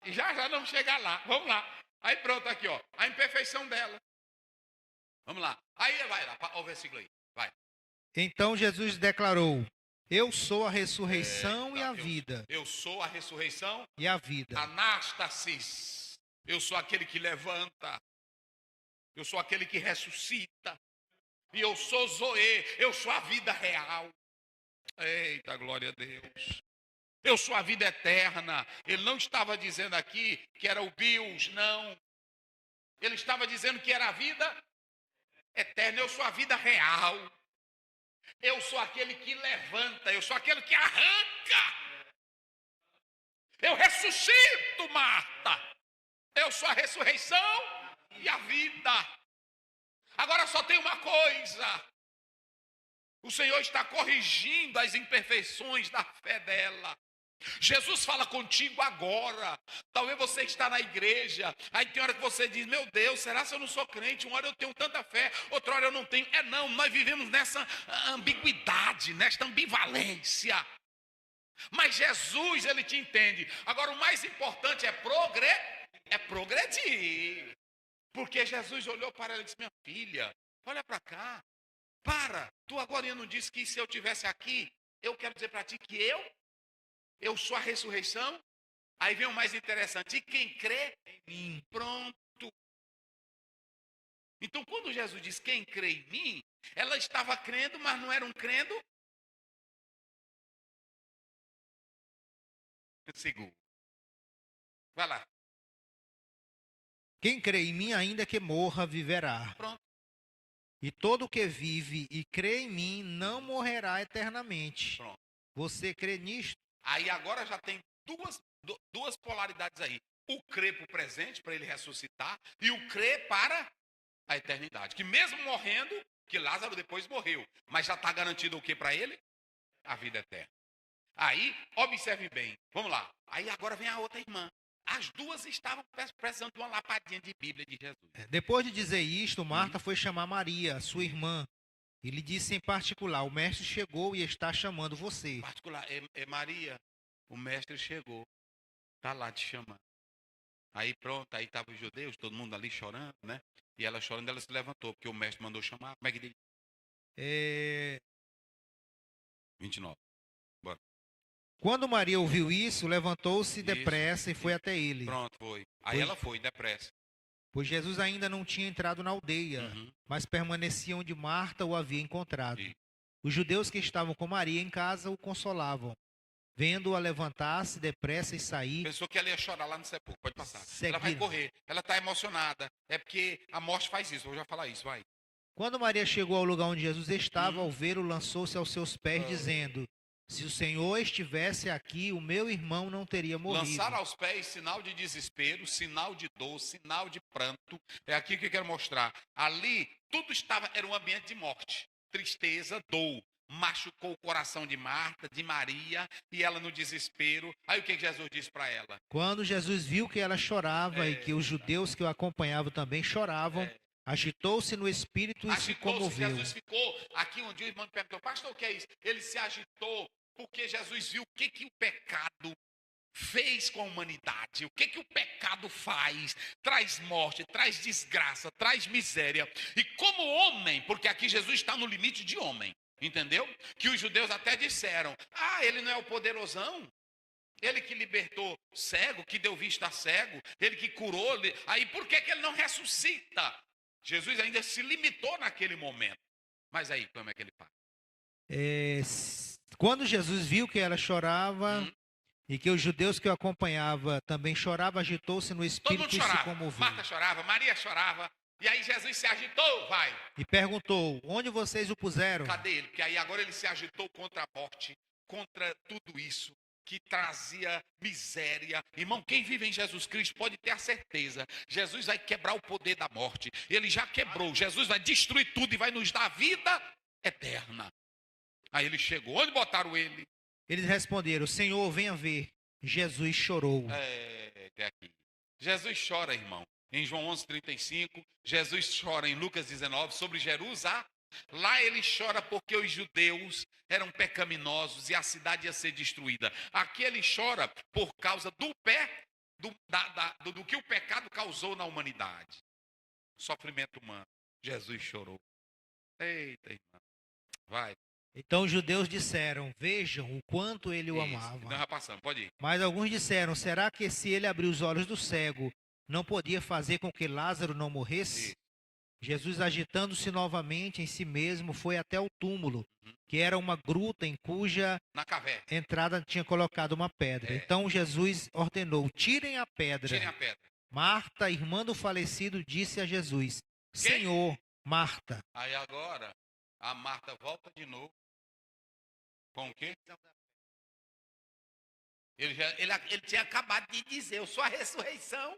E já vamos chegar lá, vamos lá. Aí pronto, aqui ó, a imperfeição dela. Vamos lá, aí vai lá, olha o versículo aí, vai. Então Jesus declarou: eu sou a ressurreição e a vida. Eu sou a ressurreição e a vida. Anástasis. Eu sou aquele que levanta. Eu sou aquele que ressuscita. E eu sou Zoe. Eu sou a vida real. Eita, glória a Deus. Eu sou a vida eterna. Ele não estava dizendo aqui que era o bios, não. Ele estava dizendo que era a vida eterna. Eu sou a vida real. Eu sou aquele que levanta. Eu sou aquele que arranca. Eu ressuscito, Marta. Eu sou a ressurreição e a vida. Agora só tem uma coisa. O Senhor está corrigindo as imperfeições da fé dela. Jesus fala contigo agora. Talvez você está na igreja. Aí tem hora que você diz: meu Deus, será que eu não sou crente? Uma hora eu tenho tanta fé, outra hora eu não tenho. Não, nós vivemos nessa ambiguidade, nesta ambivalência. Mas Jesus, ele te entende. Agora o mais importante é progredir. Porque Jesus olhou para ela e disse: minha filha, olha para cá. Tu agora não disse que se eu estivesse aqui, eu quero dizer para ti que eu sou a ressurreição. Aí vem o mais interessante: e quem crê em mim, pronto. Então quando Jesus diz quem crê em mim, ela estava crendo, mas não era um crendo seguro. Vai lá. Quem crê em mim, ainda que morra, viverá. Pronto. E todo que vive e crê em mim não morrerá eternamente. Pronto. Você crê nisto? Aí agora já tem duas polaridades aí. O crer para o presente, para ele ressuscitar, e o crer para a eternidade. Que mesmo morrendo, que Lázaro depois morreu, mas já está garantido o que para ele? A vida eterna. Aí, observe bem, vamos lá. Aí agora vem a outra irmã. As duas estavam precisando de uma lapadinha de Bíblia de Jesus. Depois de dizer isto, Marta foi chamar Maria, sua irmã, e lhe disse em particular: o mestre chegou e está chamando você. Em particular, Maria, o mestre chegou, está lá te chamando. Aí pronto, aí estavam os judeus, todo mundo ali chorando, né? E ela chorando, ela se levantou, porque o mestre mandou chamar. Como é que diz? 29. Bora. Quando Maria ouviu isso, levantou-se depressa e foi até ele. Pronto, foi. Aí ela foi, depressa. Pois Jesus ainda não tinha entrado na aldeia, mas permanecia onde Marta o havia encontrado. Sim. Os judeus que estavam com Maria em casa o consolavam. Vendo-a levantar-se depressa e sair, Pensou que ela ia chorar lá no sepulcro, pode passar. Seguiram. Ela vai correr, ela está emocionada. É porque a morte faz isso, vou já falar isso, vai. Quando Maria chegou ao lugar onde Jesus estava, ao vê-lo, lançou-se aos seus pés, dizendo: se o Senhor estivesse aqui, o meu irmão não teria morrido. Lançar aos pés, sinal de desespero, sinal de dor, sinal de pranto. É aqui que eu quero mostrar. Ali, tudo era um ambiente de morte. Tristeza, dor. Machucou o coração de Marta, de Maria, e ela no desespero. Aí o que Jesus disse para ela? Quando Jesus viu que ela chorava e que os judeus que o acompanhavam também choravam, agitou-se no espírito e se comoveu. Jesus ficou aqui um dia, o irmão me perguntou: pastor, o que é isso? Ele se agitou porque Jesus viu o que o pecado fez com a humanidade. O que o pecado faz? Traz morte, traz desgraça, traz miséria. E como homem, porque aqui Jesus está no limite de homem, entendeu? Que os judeus até disseram: ele não é o poderosão? Ele que libertou cego, que deu vista a cego, ele que curou. Aí por que ele não ressuscita? Jesus ainda se limitou naquele momento. Mas aí, como é que ele faz? Quando Jesus viu que ela chorava e que os judeus que o acompanhavam também choravam, agitou-se no espírito e se comoveu. Marta chorava, Maria chorava. E aí Jesus se agitou, e perguntou: onde vocês o puseram? Cadê ele? Porque aí agora ele se agitou contra a morte, contra tudo isso. que trazia miséria. Irmão, quem vive em Jesus Cristo pode ter a certeza. Jesus vai quebrar o poder da morte. Ele já quebrou. Jesus vai destruir tudo e vai nos dar vida eterna. Aí ele chegou. Onde botaram ele? Eles responderam: Senhor, venha ver. Jesus chorou. Até aqui. Jesus chora, irmão. Em João 11:35, Jesus chora em Lucas 19 sobre Jerusalém. Lá ele chora porque os judeus eram pecaminosos e a cidade ia ser destruída. Aqui ele chora por causa do que o pecado causou na humanidade. Sofrimento humano. Jesus chorou. Eita, irmão. Vai. Então os judeus disseram: Vejam o quanto ele o amava. Nós já passamos, pode ir. Mas alguns disseram: Será que se ele abrir os olhos do cego, não podia fazer com que Lázaro não morresse? Isso. Jesus, agitando-se novamente em si mesmo, foi até o túmulo, que era uma gruta em cuja Na caverna. entrada tinha colocado uma pedra. Então Jesus ordenou: Tirem a pedra. Tirem a pedra. Marta, irmã do falecido, disse a Jesus: Senhor, Marta. Aí agora, a Marta volta de novo. Com o quê? Ele tinha acabado de dizer: Eu sou a ressurreição.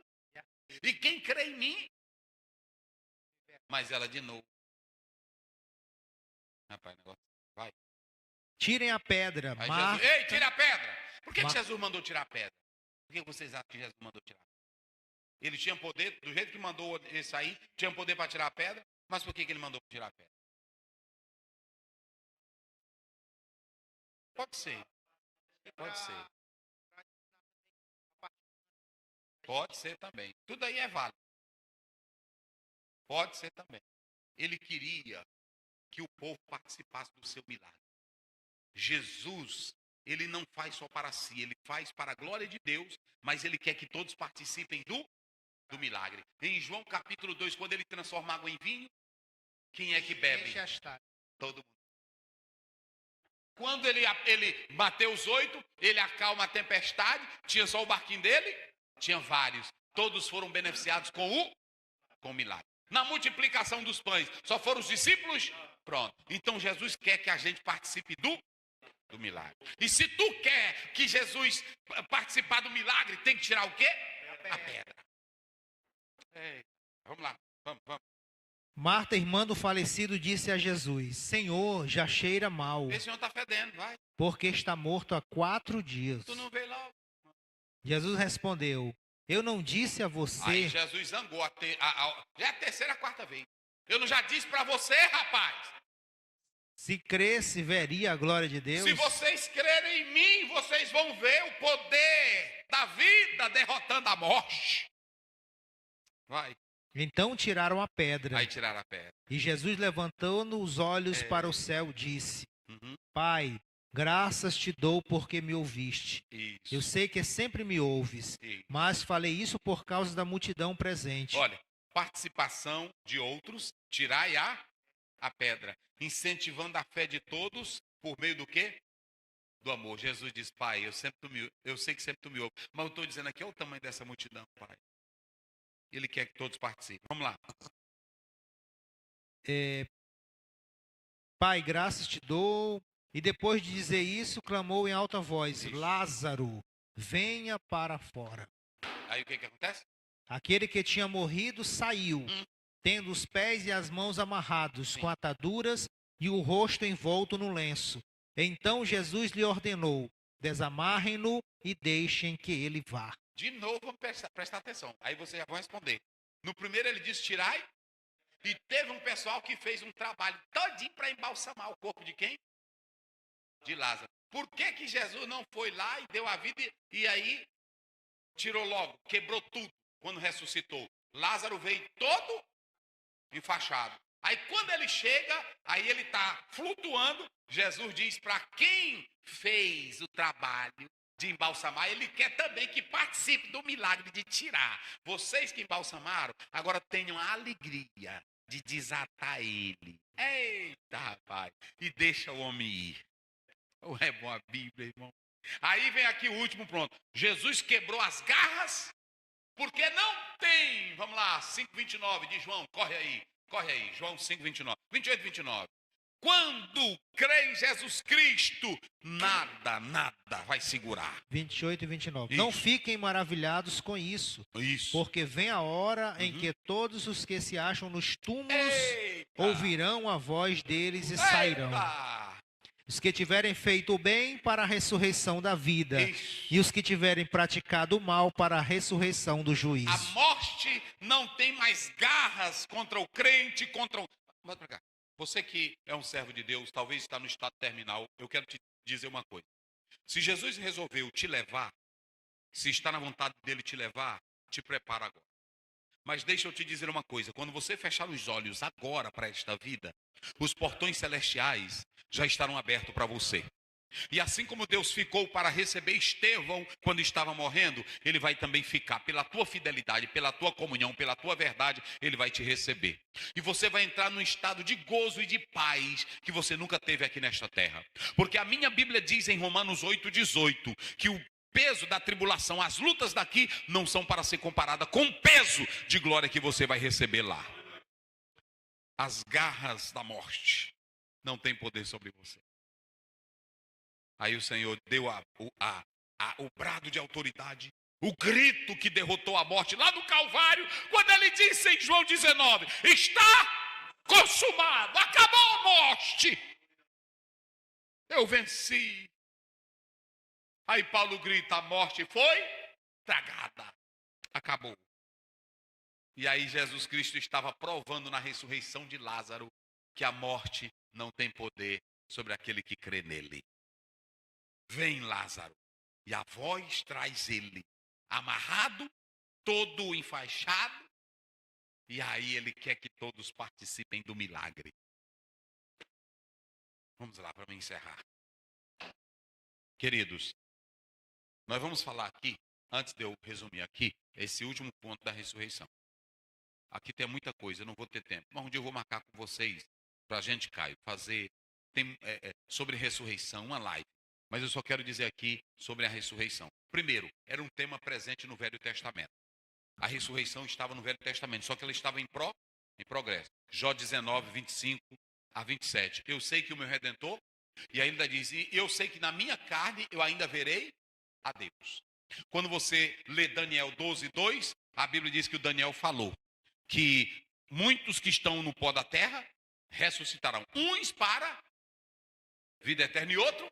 E quem crê em mim? Mas ela de novo. Rapaz, negócio. Vai. Tirem a pedra. Aí Marta. Jesus, ei, tira a pedra. Por que Mar- Jesus mandou tirar a pedra? Por que vocês acham que Jesus mandou tirar? Ele tinha poder, do jeito que mandou ele sair, tinha poder para tirar a pedra. Mas por que ele mandou tirar a pedra? Pode ser. Pode ser. Pode ser também. Tudo aí é válido. Pode ser também. Ele queria que o povo participasse do seu milagre. Jesus, ele não faz só para si, ele faz para a glória de Deus, mas ele quer que todos participem do milagre. Em João capítulo 2, quando ele transforma água em vinho, quem é que bebe? Todo mundo. Quando ele bateu os 8, ele acalma a tempestade, tinha só o barquinho dele? Tinha vários. Todos foram beneficiados com o milagre. Na multiplicação dos pães, só foram os discípulos? Pronto. Então Jesus quer que a gente participe do milagre. E se tu quer que Jesus participar do milagre, tem que tirar o quê? A pedra. Vamos lá, vamos. Marta, irmã do falecido, disse a Jesus: Senhor, já cheira mal, Esse senhor está fedendo, vai. porque está morto há 4 dias. Tu não vê logo. Jesus respondeu: Eu não disse a você. Aí Jesus zangou, já é a terceira, a quarta vez. Eu não já disse para você, rapaz. Se cresce, veria a glória de Deus. Se vocês crerem em mim, vocês vão ver o poder da vida derrotando a morte. Vai. Então tiraram a pedra. Aí tiraram a pedra. E Jesus, levantando os olhos para o céu, disse: Uhum. Pai, graças te dou porque me ouviste. Isso. Eu sei que sempre me ouves, Isso. mas falei isso por causa da multidão presente. Olha, participação de outros, tirai a pedra, incentivando a fé de todos por meio do quê? Do amor. Jesus diz: Pai, eu sei que sempre tu me ouves, mas eu estou dizendo aqui, olha o tamanho dessa multidão, Pai. Ele quer que todos participem. Vamos lá. Pai, graças te dou. E depois de dizer isso, clamou em alta voz: Isso. Lázaro, venha para fora. Aí o que acontece? Aquele que tinha morrido saiu, tendo os pés e as mãos amarrados Sim. com ataduras e o rosto envolto no lenço. Então Jesus lhe ordenou: desamarrem-no e deixem que ele vá. De novo, vamos prestar atenção. Aí vocês já vão responder. No primeiro ele disse: tirai. E teve um pessoal que fez um trabalho todinho para embalsamar o corpo de quem? De Lázaro. Por que Jesus não foi lá e deu a vida e aí tirou logo, quebrou tudo quando ressuscitou? Lázaro veio todo enfaixado. Aí quando ele chega, aí ele está flutuando. Jesus diz para quem fez o trabalho de embalsamar, ele quer também que participe do milagre de tirar. Vocês que embalsamaram, agora tenham a alegria de desatar ele. Eita, rapaz. E deixa o homem ir. Oh, é bom a Bíblia, irmão. Aí vem aqui o último, pronto. Jesus quebrou as garras, porque não tem. Vamos lá, 5:29 de João, corre aí. João 5:29. 28:29. Quando crê em Jesus Cristo, nada vai segurar. 28 e 29. Isso. Não fiquem maravilhados com isso, Isso. porque vem a hora em Uhum. que todos os que se acham nos túmulos Eita! ouvirão a voz deles e sairão. Eita! Os que tiverem feito o bem para a ressurreição da vida, Isso. e os que tiverem praticado o mal para a ressurreição do A juízo. morte não tem mais garras contra o crente, contra o... Vai pra cá. Você que é um servo de Deus, talvez está no estado terminal, eu quero te dizer uma coisa. Se Jesus resolveu te levar, se está na vontade dele te levar, te prepara agora. Mas deixa eu te dizer uma coisa, quando você fechar os olhos agora para esta vida, os portões celestiais já estarão abertos para você. E assim como Deus ficou para receber Estevão quando estava morrendo, Ele vai também ficar pela tua fidelidade, pela tua comunhão, pela tua verdade, Ele vai te receber. E você vai entrar num estado de gozo e de paz que você nunca teve aqui nesta terra. Porque a minha Bíblia diz em Romanos 8,18 que o peso da tribulação, as lutas daqui não são para ser comparada com o peso de glória que você vai receber lá. As garras da morte não têm poder sobre você. Aí o Senhor deu o brado de autoridade, o grito que derrotou a morte lá no Calvário, quando ele disse em João 19, está consumado, acabou a morte. Eu venci. Aí Paulo grita, a morte foi tragada, acabou. E aí Jesus Cristo estava provando na ressurreição de Lázaro que a morte não tem poder sobre aquele que crê nele. Vem Lázaro, e a voz traz ele, amarrado, todo enfaixado, e aí ele quer que todos participem do milagre. Vamos lá para me encerrar. Queridos, nós vamos falar aqui, antes de eu resumir aqui, esse último ponto da ressurreição. Aqui tem muita coisa, eu não vou ter tempo, mas um dia eu vou marcar com vocês, para a gente, Caio, fazer sobre ressurreição, uma live. Mas eu só quero dizer aqui sobre a ressurreição. Primeiro, era um tema presente no Velho Testamento. A ressurreição estava no Velho Testamento, só que ela estava em progresso. Jó 19, 25 a 27. Eu sei que o meu Redentor, e ainda diz, e eu sei que na minha carne eu ainda verei a Deus. Quando você lê Daniel 12, 2, a Bíblia diz que o Daniel falou que muitos que estão no pó da terra ressuscitarão. Uns para vida eterna e outro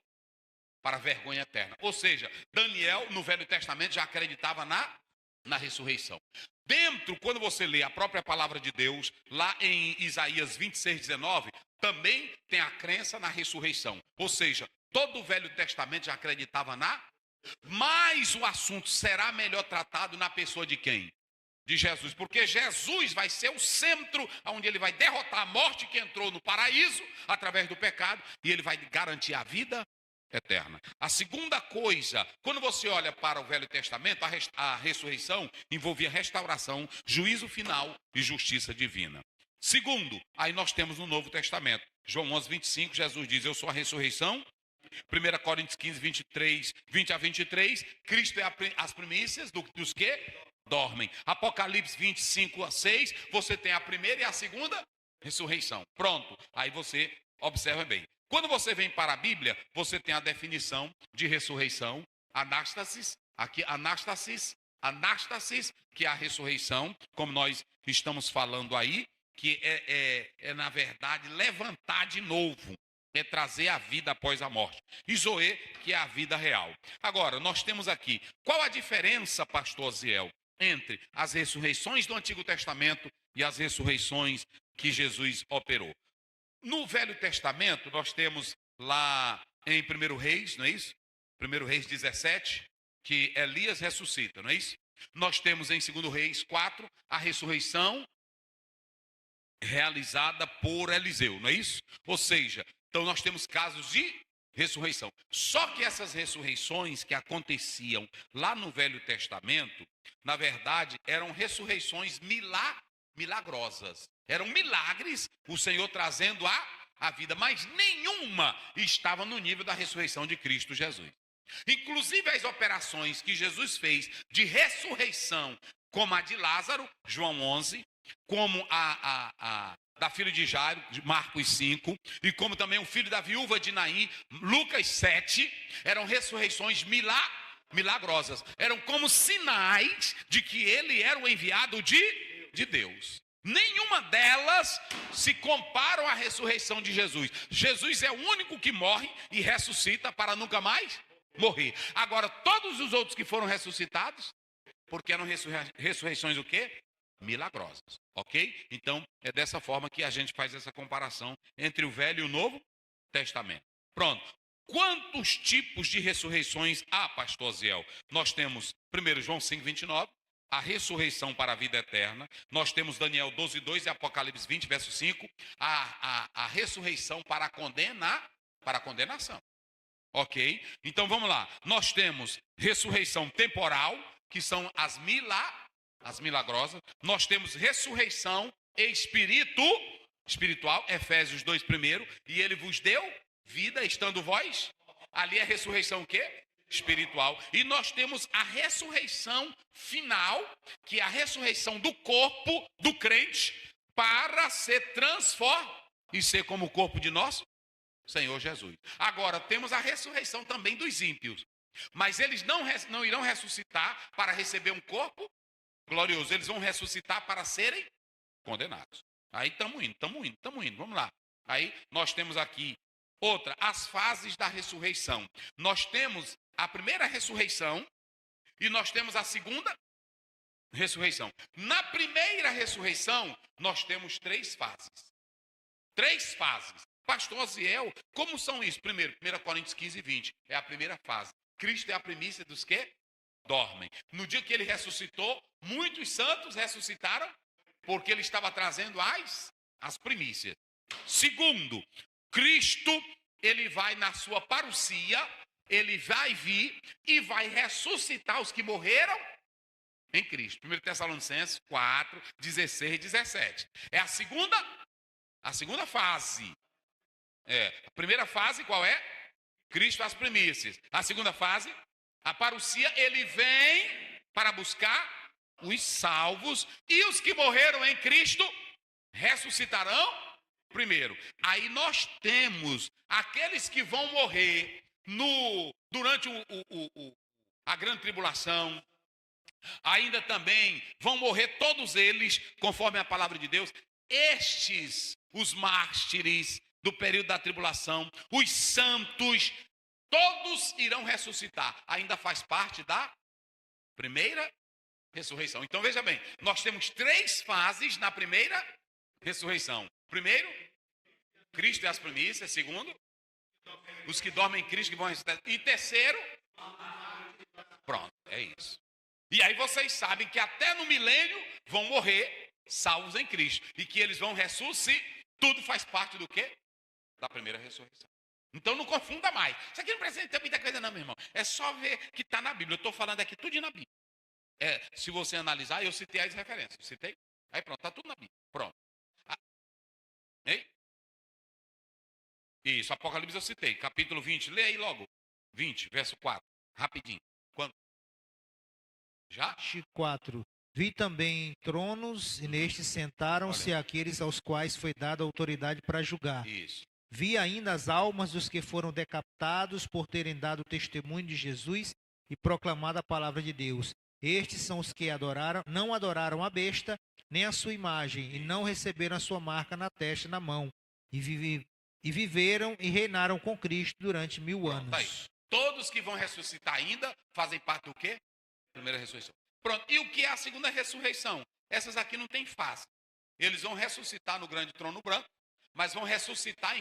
para vergonha eterna. Ou seja, Daniel no Velho Testamento já acreditava na ressurreição. Dentro, quando você lê a própria palavra de Deus, lá em Isaías 26, 19, também tem a crença na ressurreição. Ou seja, todo o Velho Testamento já acreditava mas o assunto será melhor tratado na pessoa de quem? De Jesus, porque Jesus vai ser o centro onde ele vai derrotar a morte que entrou no paraíso através do pecado e ele vai garantir a vida eterna. A segunda coisa, quando você olha para o Velho Testamento, a ressurreição envolvia restauração, juízo final e justiça divina. Segundo, aí nós temos no Novo Testamento, João 11, 25, Jesus diz, eu sou a ressurreição. 1 Coríntios 15, 23, 20 a 23, Cristo é as primícias dos que dormem. Apocalipse 25 a 6, você tem a primeira e a segunda ressurreição. Pronto, aí você observa bem. Quando você vem para a Bíblia, você tem a definição de ressurreição, anástasis, aqui anástasis, que é a ressurreição, como nós estamos falando aí, que é na verdade levantar de novo, é trazer a vida após a morte. E Zoe, que é a vida real. Agora, nós temos aqui, qual a diferença, pastor Ziel, entre as ressurreições do Antigo Testamento e as ressurreições que Jesus operou? No Velho Testamento, nós temos lá em 1 Reis, não é isso? 1 Reis 17, que Elias ressuscita, não é isso? Nós temos em 2 Reis 4, a ressurreição realizada por Eliseu, não é isso? Ou seja, então nós temos casos de ressurreição. Só que essas ressurreições que aconteciam lá no Velho Testamento, na verdade, eram ressurreições milagrosas. Eram milagres, o Senhor trazendo a vida, mas nenhuma estava no nível da ressurreição de Cristo Jesus. Inclusive as operações que Jesus fez de ressurreição, como a de Lázaro, João 11, como a da filha de Jairo, de Marcos 5, e como também o filho da viúva de Naim, Lucas 7, eram ressurreições milagrosas. Eram como sinais de que ele era o enviado de Deus. Nenhuma delas se comparam à ressurreição de Jesus. Jesus é o único que morre e ressuscita para nunca mais morrer. Agora, todos os outros que foram ressuscitados, porque eram ressurreições o quê? Milagrosas, ok? Então, é dessa forma que a gente faz essa comparação entre o Velho e o Novo Testamento. Pronto. Quantos tipos de ressurreições há, pastor Ziel? Nós temos, 1 João 5,29, a ressurreição para a vida eterna. Nós temos Daniel 12,2 e Apocalipse 20, verso 5, a ressurreição para a condenação. Ok? Então, vamos lá. Nós temos ressurreição temporal, que são as milagrosas. Nós temos ressurreição espiritual, Efésios 2 primeiro, e ele vos deu vida estando vós. Ali é ressurreição o quê? Espiritual. E nós temos a ressurreição final, que é a ressurreição do corpo do crente para ser transformado e ser como o corpo de nosso Senhor Jesus. Agora, temos a ressurreição também dos ímpios. Mas eles não irão ressuscitar para receber um corpo glorioso. Eles vão ressuscitar para serem condenados. Aí estamos indo. Vamos lá. Aí nós temos aqui outra, as fases da ressurreição. Nós temos a primeira ressurreição e nós temos a segunda ressurreição. Na primeira ressurreição, nós temos 3 fases. 3 fases. Pastor Ziel, como são isso? Primeiro, 1 Coríntios 15 e 20. É a primeira fase. Cristo é a primícia dos que dormem. No dia que ele ressuscitou, muitos santos ressuscitaram porque ele estava trazendo as primícias. Segundo, Cristo, ele vai na sua parousia, ele vai vir e vai ressuscitar os que morreram em Cristo. 1 Tessalonicenses 4, 16 e 17. É a segunda fase. A primeira fase qual é? Cristo as primícias. A segunda fase, a parousia, ele vem para buscar os salvos e os que morreram em Cristo ressuscitarão primeiro. Aí nós temos aqueles que vão morrer durante a grande tribulação. Ainda também vão morrer todos eles, conforme a palavra de Deus. Estes, os mártires do período da tribulação, os santos, todos irão ressuscitar. Ainda faz parte da primeira ressurreição. Então veja bem, nós temos 3 fases na primeira ressurreição. Primeiro, Cristo é as primícias. Segundo, os que dormem em Cristo que vão ressuscitar. E terceiro, pronto, é isso. E aí vocês sabem que até no milênio vão morrer salvos em Cristo. E que eles vão ressuscitar. Tudo faz parte do quê? Da primeira ressurreição. Então não confunda mais. Isso aqui não precisa ter muita coisa não, meu irmão. É só ver que está na Bíblia. Eu estou falando aqui tudo na Bíblia. Se você analisar, eu citei as referências. Citei? Aí pronto, está tudo na Bíblia. Pronto. Ei? Isso, Apocalipse eu citei. Capítulo 20. Lê aí logo. 20, verso 4. Rapidinho. Quando? Já? 4. Vi também tronos, e nestes sentaram-se aqueles aos quais foi dada autoridade para julgar. Isso. Vi ainda as almas dos que foram decapitados por terem dado testemunho de Jesus e proclamado a palavra de Deus. Estes são os que não adoraram a besta, nem a sua imagem, e não receberam a sua marca na testa e na mão. E viveram e reinaram com Cristo durante 1000 anos. Tá aí. Todos que vão ressuscitar ainda fazem parte do quê? Primeira ressurreição. Pronto. E o que é a segunda ressurreição? Essas aqui não tem face. Eles vão ressuscitar no grande trono branco, mas vão ressuscitar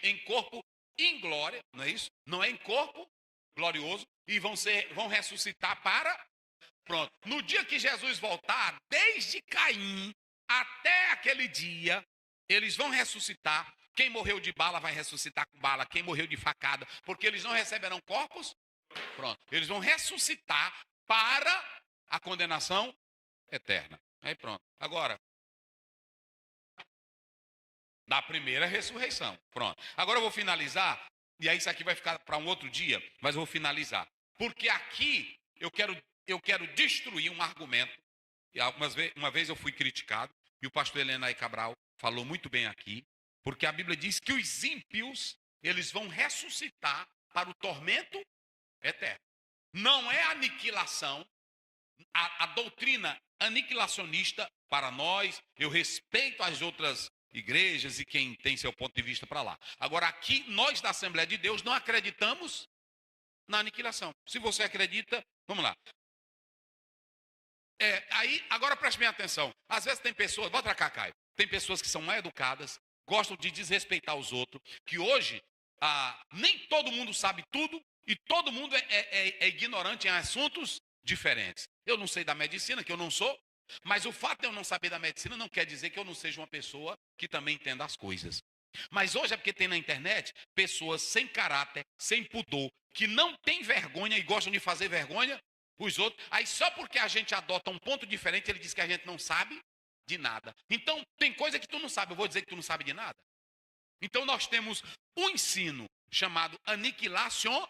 em corpo em glória, não é isso? Não é em corpo glorioso, e vão ressuscitar para... Pronto. No dia que Jesus voltar, desde Caim até aquele dia, eles vão ressuscitar. Quem morreu de bala vai ressuscitar com bala. Quem morreu de facada, porque eles não receberão corpos. Pronto. Eles vão ressuscitar para a condenação eterna. Aí pronto. Agora, da primeira ressurreição. Pronto. Agora eu vou finalizar, e aí isso aqui vai ficar para um outro dia, mas eu vou finalizar. Porque aqui eu quero destruir um argumento. E uma vez eu fui criticado, e o pastor Helena Cabral falou muito bem aqui, porque a Bíblia diz que os ímpios, eles vão ressuscitar para o tormento eterno. Não é aniquilação, a doutrina aniquilacionista para nós, eu respeito as outras igrejas e quem tem seu ponto de vista para lá. Agora aqui, nós da Assembleia de Deus não acreditamos na aniquilação. Se você acredita, vamos lá. Aí, agora preste bem atenção. Às vezes tem pessoas, bota pra cá, Caio. Tem pessoas que são mal educadas, gostam de desrespeitar os outros, que hoje nem todo mundo sabe tudo e todo mundo é ignorante em assuntos diferentes. Eu não sei da medicina, que eu não sou, mas o fato de eu não saber da medicina não quer dizer que eu não seja uma pessoa que também entenda as coisas. Mas hoje é porque tem na internet pessoas sem caráter, sem pudor, que não têm vergonha e gostam de fazer vergonha os outros. Aí só porque a gente adota um ponto diferente, ele diz que a gente não sabe de nada. Então, tem coisa que tu não sabe, eu vou dizer que tu não sabe de nada. Então, nós temos um ensino chamado aniquilação,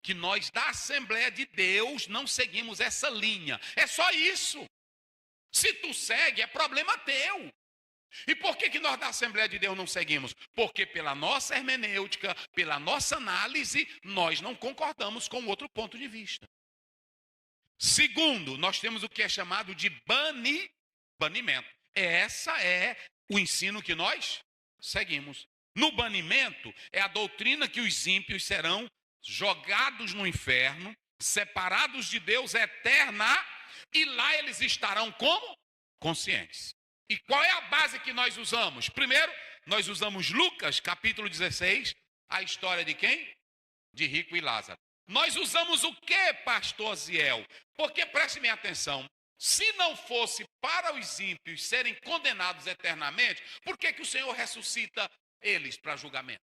que nós da Assembleia de Deus não seguimos essa linha. É só isso. Se tu segue, é problema teu. E por que nós da Assembleia de Deus não seguimos? Porque pela nossa hermenêutica, pela nossa análise, nós não concordamos com outro ponto de vista. Segundo, nós temos o que é chamado de banimento. Essa é o ensino que nós seguimos. No banimento, é a doutrina que os ímpios serão jogados no inferno, separados de Deus eterna, e lá eles estarão como? Conscientes. E qual é a base que nós usamos? Primeiro, nós usamos Lucas, capítulo 16, a história de quem? De Rico e Lázaro. Nós usamos o que, pastor Ziel? Porque, preste bem atenção, se não fosse para os ímpios serem condenados eternamente, por que o Senhor ressuscita eles para julgamento?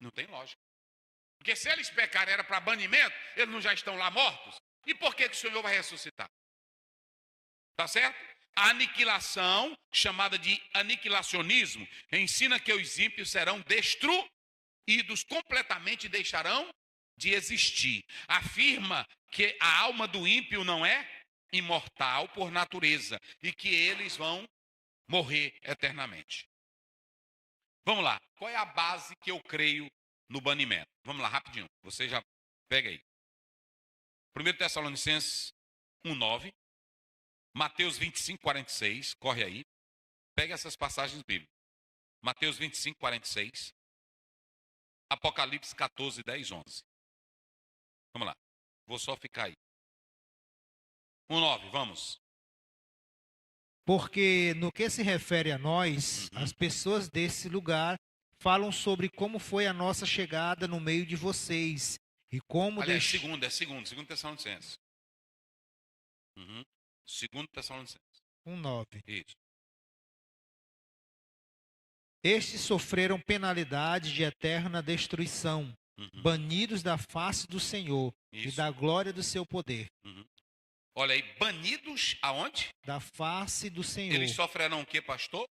Não tem lógica. Porque se eles pecarem era para banimento, eles não já estão lá mortos? E por que o Senhor vai ressuscitar? Tá certo? A aniquilação, chamada de aniquilacionismo, ensina que os ímpios serão destruídos completamente e deixarão de existir. Afirma que a alma do ímpio não é imortal por natureza e que eles vão morrer eternamente. Vamos lá. Qual é a base que eu creio no banimento? Vamos lá, rapidinho. Você já pega aí. 1 Tessalonicenses 1:9. Mateus 25:46. Corre aí. Pega essas passagens bíblicas. Mateus 25:46. Apocalipse 14:10, 11. Vamos lá. Vou só ficar aí. 1:9, vamos. Porque no que se refere a nós, as pessoas desse lugar falam sobre como foi a nossa chegada no meio de vocês e como... Aliás, segundo Tessalonicenses. 2 Tessalonicenses. 1:9. Isso. Estes sofreram penalidade de eterna destruição, banidos da face do Senhor e Isso. da glória do seu poder. Olha aí, banidos aonde? Da face do Senhor. Eles sofrerão o que, pastor?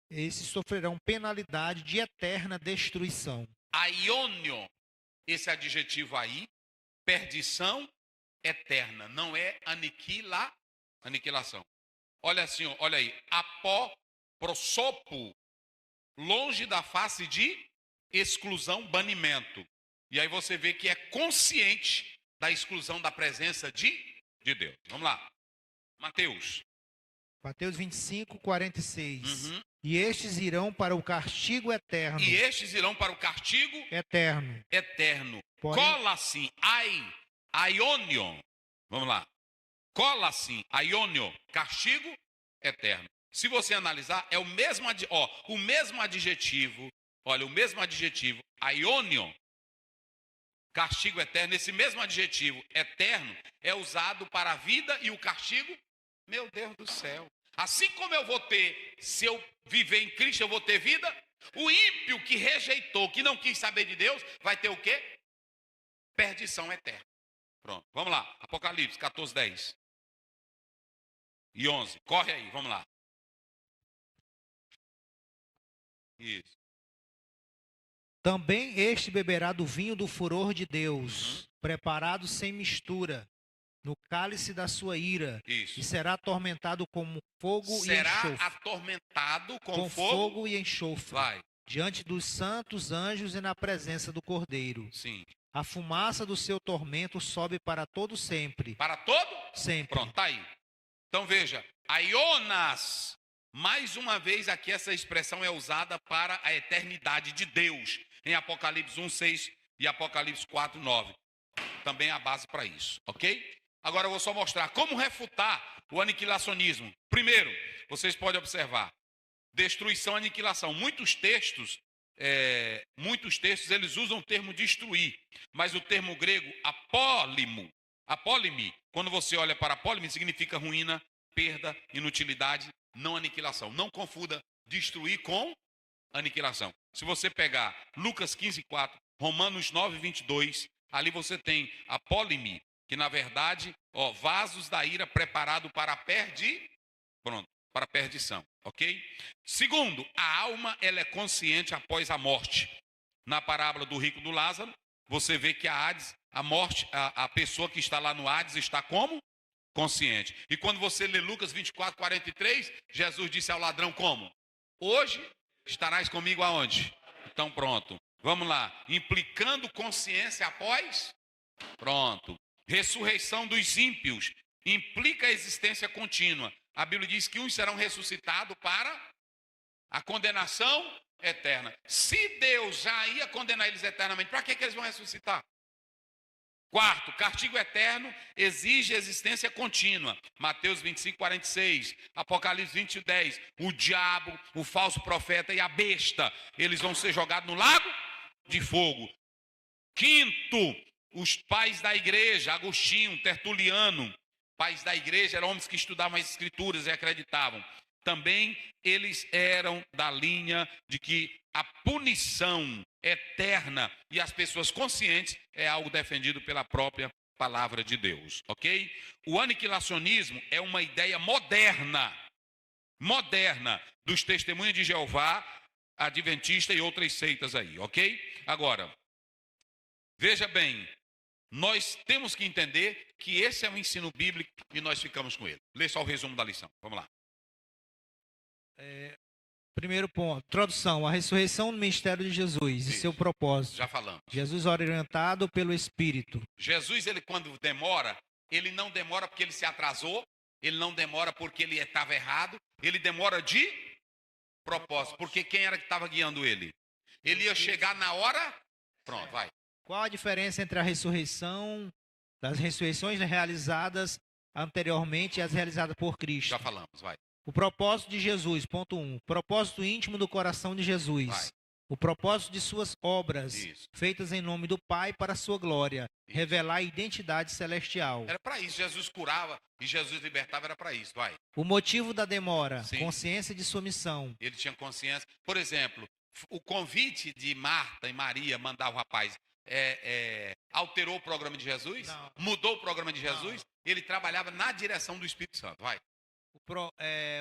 Esses sofrerão penalidade de eterna destruição. Aiônio, esse adjetivo aí, perdição eterna, não é aniquilação. Olha assim, olha aí, apó, prosopo, longe da face de exclusão, banimento. E aí você vê que é consciente da exclusão da presença de Deus. Vamos lá. Mateus 25:46. E estes irão para o castigo eterno. E estes irão para o castigo eterno. Porém- Cola-se, aiônio. Vamos lá. Cola-se, aiônio, castigo eterno. Se você analisar, é o mesmo adjetivo, olha, o mesmo adjetivo, aiônio, castigo eterno, esse mesmo adjetivo eterno é usado para a vida e o castigo, meu Deus do céu. Assim como eu vou ter, se eu viver em Cristo, eu vou ter vida, o ímpio que rejeitou, que não quis saber de Deus, vai ter o quê? Perdição eterna. Pronto, vamos lá. Apocalipse 14:10 e 11. Corre aí, vamos lá. Isso. Também este beberá do vinho do furor de Deus, preparado sem mistura, no cálice da sua ira, Isso. e será atormentado com fogo Será e enxofre. atormentado com Com fogo. fogo e enxofre, Vai. diante dos santos anjos e na presença do Cordeiro. Sim. A fumaça do seu tormento sobe para todo sempre. Para todo? Sempre. Pronto, tá aí. Então veja, Aionas, mais uma vez aqui essa expressão é usada para a eternidade de Deus, em Apocalipse 1:6 e Apocalipse 4:9. Também é a base para isso, ok? Agora eu vou só mostrar como refutar o aniquilacionismo. Primeiro, vocês podem observar, destruição, aniquilação. Muitos textos eles usam o termo destruir, mas o termo grego apólimo, apólime, quando você olha para apólime, significa ruína, perda, inutilidade, não aniquilação. Não confunda destruir com aniquilação. Se você pegar Lucas 15:4, Romanos 9:22, ali você tem apólime, que na verdade, vasos da ira preparado para a para a perdição, ok? Segundo, a alma ela é consciente após a morte. Na parábola do rico e do Lázaro, você vê que a Hades, a morte, a pessoa que está lá no Hades está como? Consciente. E quando você lê Lucas 24:43, Jesus disse ao ladrão como? Hoje estarás comigo aonde? Então pronto, vamos lá. Implicando consciência após? Pronto. Ressurreição dos ímpios implica a existência contínua. A Bíblia diz que uns serão ressuscitados para a condenação eterna. Se Deus já ia condenar eles eternamente, para que eles vão ressuscitar? Quarto, castigo eterno exige existência contínua. Mateus 25:46, Apocalipse 20:10. O diabo, o falso profeta e a besta, eles vão ser jogados no lago de fogo. Quinto, os pais da igreja, Agostinho, Tertuliano, pais da igreja eram homens que estudavam as escrituras e acreditavam. Também eles eram da linha de que a punição eterna e as pessoas conscientes é algo defendido pela própria palavra de Deus, ok? O aniquilacionismo é uma ideia moderna dos testemunhos de Jeová, adventista e outras seitas aí, ok? Agora, veja bem, nós temos que entender que esse é um ensino bíblico e nós ficamos com ele. Lê só o resumo da lição, vamos lá. Primeiro ponto, introdução, a ressurreição do ministério de Jesus e Isso. seu propósito. Já falamos. Jesus orientado pelo Espírito. Jesus, ele quando demora, ele não demora porque ele se atrasou, ele não demora porque ele estava errado, ele demora de propósito, porque quem era que estava guiando ele? Ele ia chegar na hora, pronto, vai. Qual a diferença entre a ressurreição, das ressurreições realizadas anteriormente e as realizadas por Cristo? Já falamos, vai. O propósito de Jesus, ponto 1. Propósito íntimo do coração de Jesus. Vai. O propósito de suas obras, Isso. feitas em nome do Pai para a sua glória. Isso. Revelar a identidade celestial. Era para isso, Jesus curava e Jesus libertava, era para isso, vai. O motivo da demora, Sim. consciência de sua missão. Ele tinha consciência. Por exemplo, o convite de Marta e Maria mandar o rapaz alterou o programa de Jesus? Não. Mudou o programa de Jesus? Ele trabalhava na direção do Espírito Santo, vai.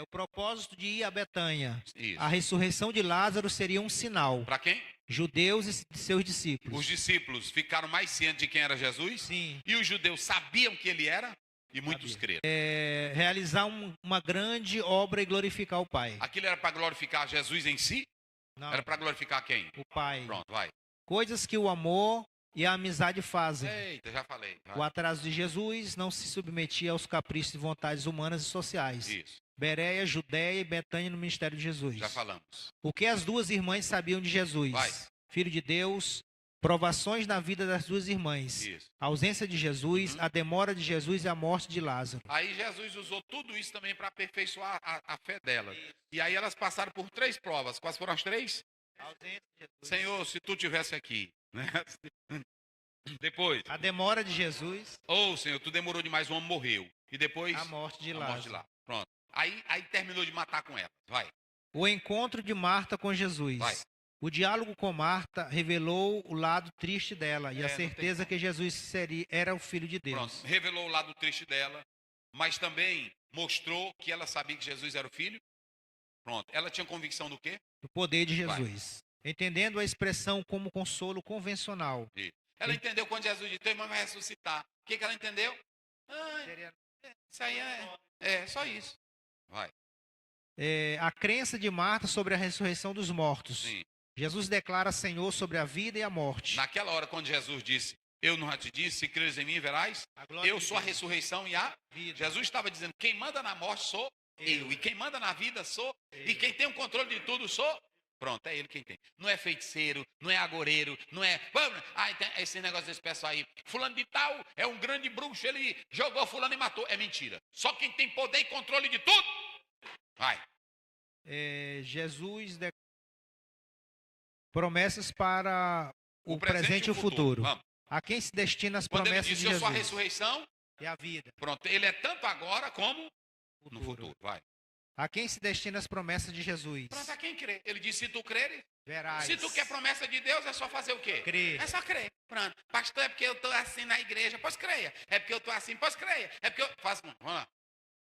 O propósito de ir a Betânia. Isso. A ressurreição de Lázaro seria um sinal. Para quem? Judeus e seus discípulos. Os discípulos ficaram mais cientes de quem era Jesus? Sim. E os judeus sabiam que ele era? E muitos creram. Realizar uma grande obra e glorificar o Pai. Aquilo era para glorificar Jesus em si? Não, Era para glorificar quem? o Pai. Pronto, vai. Coisas que o amor e a amizade fazem. Eita, já falei. Vai. O atraso de Jesus não se submetia aos caprichos e vontades humanas e sociais. Isso, Bereia, Judéia e Betânia no ministério de Jesus. já falamos. O que as duas irmãs sabiam de Jesus? Vai. Filho de Deus, provações na vida das duas irmãs. Isso. A ausência de Jesus, a demora de Jesus e a morte de Lázaro. Aí Jesus usou tudo isso também para aperfeiçoar a fé delas. E aí elas passaram por 3 provas. Quais foram as 3? Senhor, se tu tivesse aqui, né? Depois, A demora de Jesus, Senhor, tu demorou demais, o homem morreu. E depois, a morte de a morte de Lázaro. lá. Pronto. Aí terminou de matar com ela. Vai. O encontro de Marta com Jesus. Vai. O diálogo com Marta revelou o lado triste dela e a não tem certeza como. que Jesus era o Filho de Deus. Pronto. Revelou o lado triste dela, mas também mostrou que ela sabia que Jesus era o filho. Pronto. Ela tinha convicção do quê? Do poder de Jesus. Entendendo a expressão como consolo convencional. Ela entendeu quando Jesus disse, teu irmão vai ressuscitar. O que ela entendeu? Isso aí é só isso. Vai. A crença de Marta sobre a ressurreição dos mortos. Sim. Jesus declara Senhor sobre a vida e a morte. Naquela hora, quando Jesus disse, eu não te disse, se creres em mim, verás. A glória Eu de sou a Deus. ressurreição e a Vida. Jesus estava dizendo, quem manda na morte sou eu. E quem manda na vida sou. E quem tem o controle de tudo sou. Pronto, é ele quem tem. Não é feiticeiro, não é agoreiro, não é... tem esse negócio desse pessoal aí. Fulano de tal é um grande bruxo, ele jogou fulano e matou. É mentira. Só quem tem poder e controle de tudo. Vai. Jesus promessas para o presente e o futuro. Vamos. A quem se destina as Quando ele promessas disse, de eu sou a Jesus? ressurreição, E a vida. pronto, ele é tanto agora como no futuro. Vai. A quem se destina as promessas de Jesus? Pronto, a quem crê. Ele disse, se tu creres, Verás. se tu quer promessa de Deus, é só fazer o quê? Crer. É só crer. Pronto. Pastor, é porque eu estou assim na igreja, pois creia. É porque eu estou assim, pois creia. É porque eu... Vamos lá.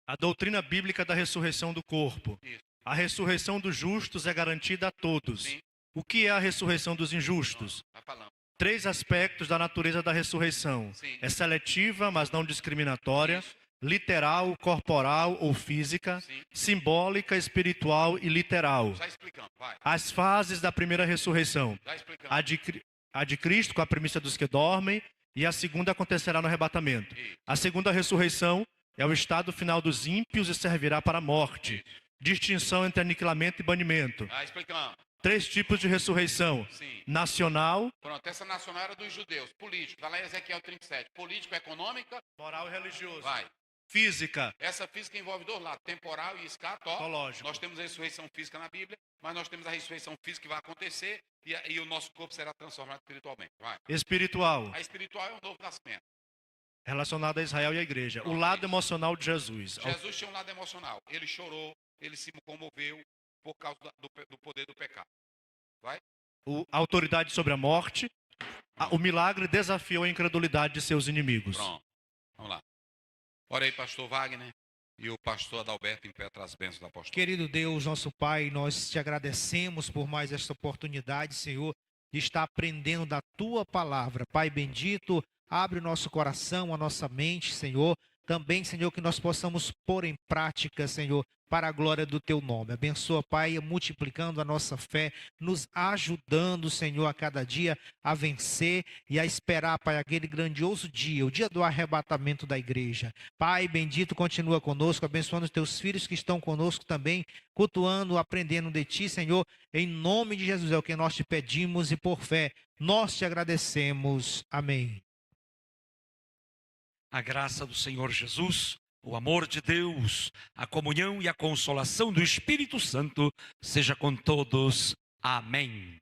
A doutrina bíblica da ressurreição do corpo. Isso. A ressurreição dos justos é garantida a todos. Sim. O que é a ressurreição dos injustos? Vai falando. 3 aspectos da natureza da ressurreição. Sim. É seletiva, mas não discriminatória. Isso. Literal, corporal ou física. Sim. Simbólica, espiritual e literal. Já explicando, vai. As fases da primeira ressurreição. Já explicando. A de Cristo, com a premissa dos que dormem, e a segunda acontecerá no arrebatamento. Isso. A segunda ressurreição é o estado final dos ímpios e servirá para a morte. Distinção entre aniquilamento e banimento. Já explicando. 3 tipos de ressurreição. Sim. Nacional, Pronto, essa nacional era dos judeus. Político, está lá em Ezequiel 37. Político, econômica, moral e religioso. vai. Física, Essa física envolve 2 lados, temporal e escatológico. teológico. Nós temos a ressurreição física na Bíblia, mas nós temos a ressurreição física que vai acontecer e o nosso corpo será transformado espiritualmente. Vai. Espiritual, A espiritual é o novo nascimento. relacionado a Israel e a igreja. O Pronto, lado isso. emocional de Jesus. Jesus tinha um lado emocional. Ele chorou, ele se comoveu por causa do poder do pecado. A autoridade sobre a morte. O milagre desafiou a incredulidade de seus inimigos. Pronto. Vamos lá. Ora aí, pastor Wagner e o pastor Adalberto em pé atrás bênçãos do apóstolo. Querido Deus, nosso Pai, nós te agradecemos por mais esta oportunidade, Senhor, de estar aprendendo da Tua palavra. Pai bendito, abre o nosso coração, a nossa mente, Senhor. Também, Senhor, que nós possamos pôr em prática, Senhor, para a glória do Teu nome. Abençoa, Pai, multiplicando a nossa fé, nos ajudando, Senhor, a cada dia a vencer e a esperar, Pai, aquele grandioso dia, o dia do arrebatamento da igreja. Pai bendito, continua conosco, abençoando os Teus filhos que estão conosco também, cultuando, aprendendo de Ti, Senhor. Em nome de Jesus é o que nós te pedimos e por fé nós te agradecemos. Amém. A graça do Senhor Jesus, o amor de Deus, a comunhão e a consolação do Espírito Santo seja com todos. Amém.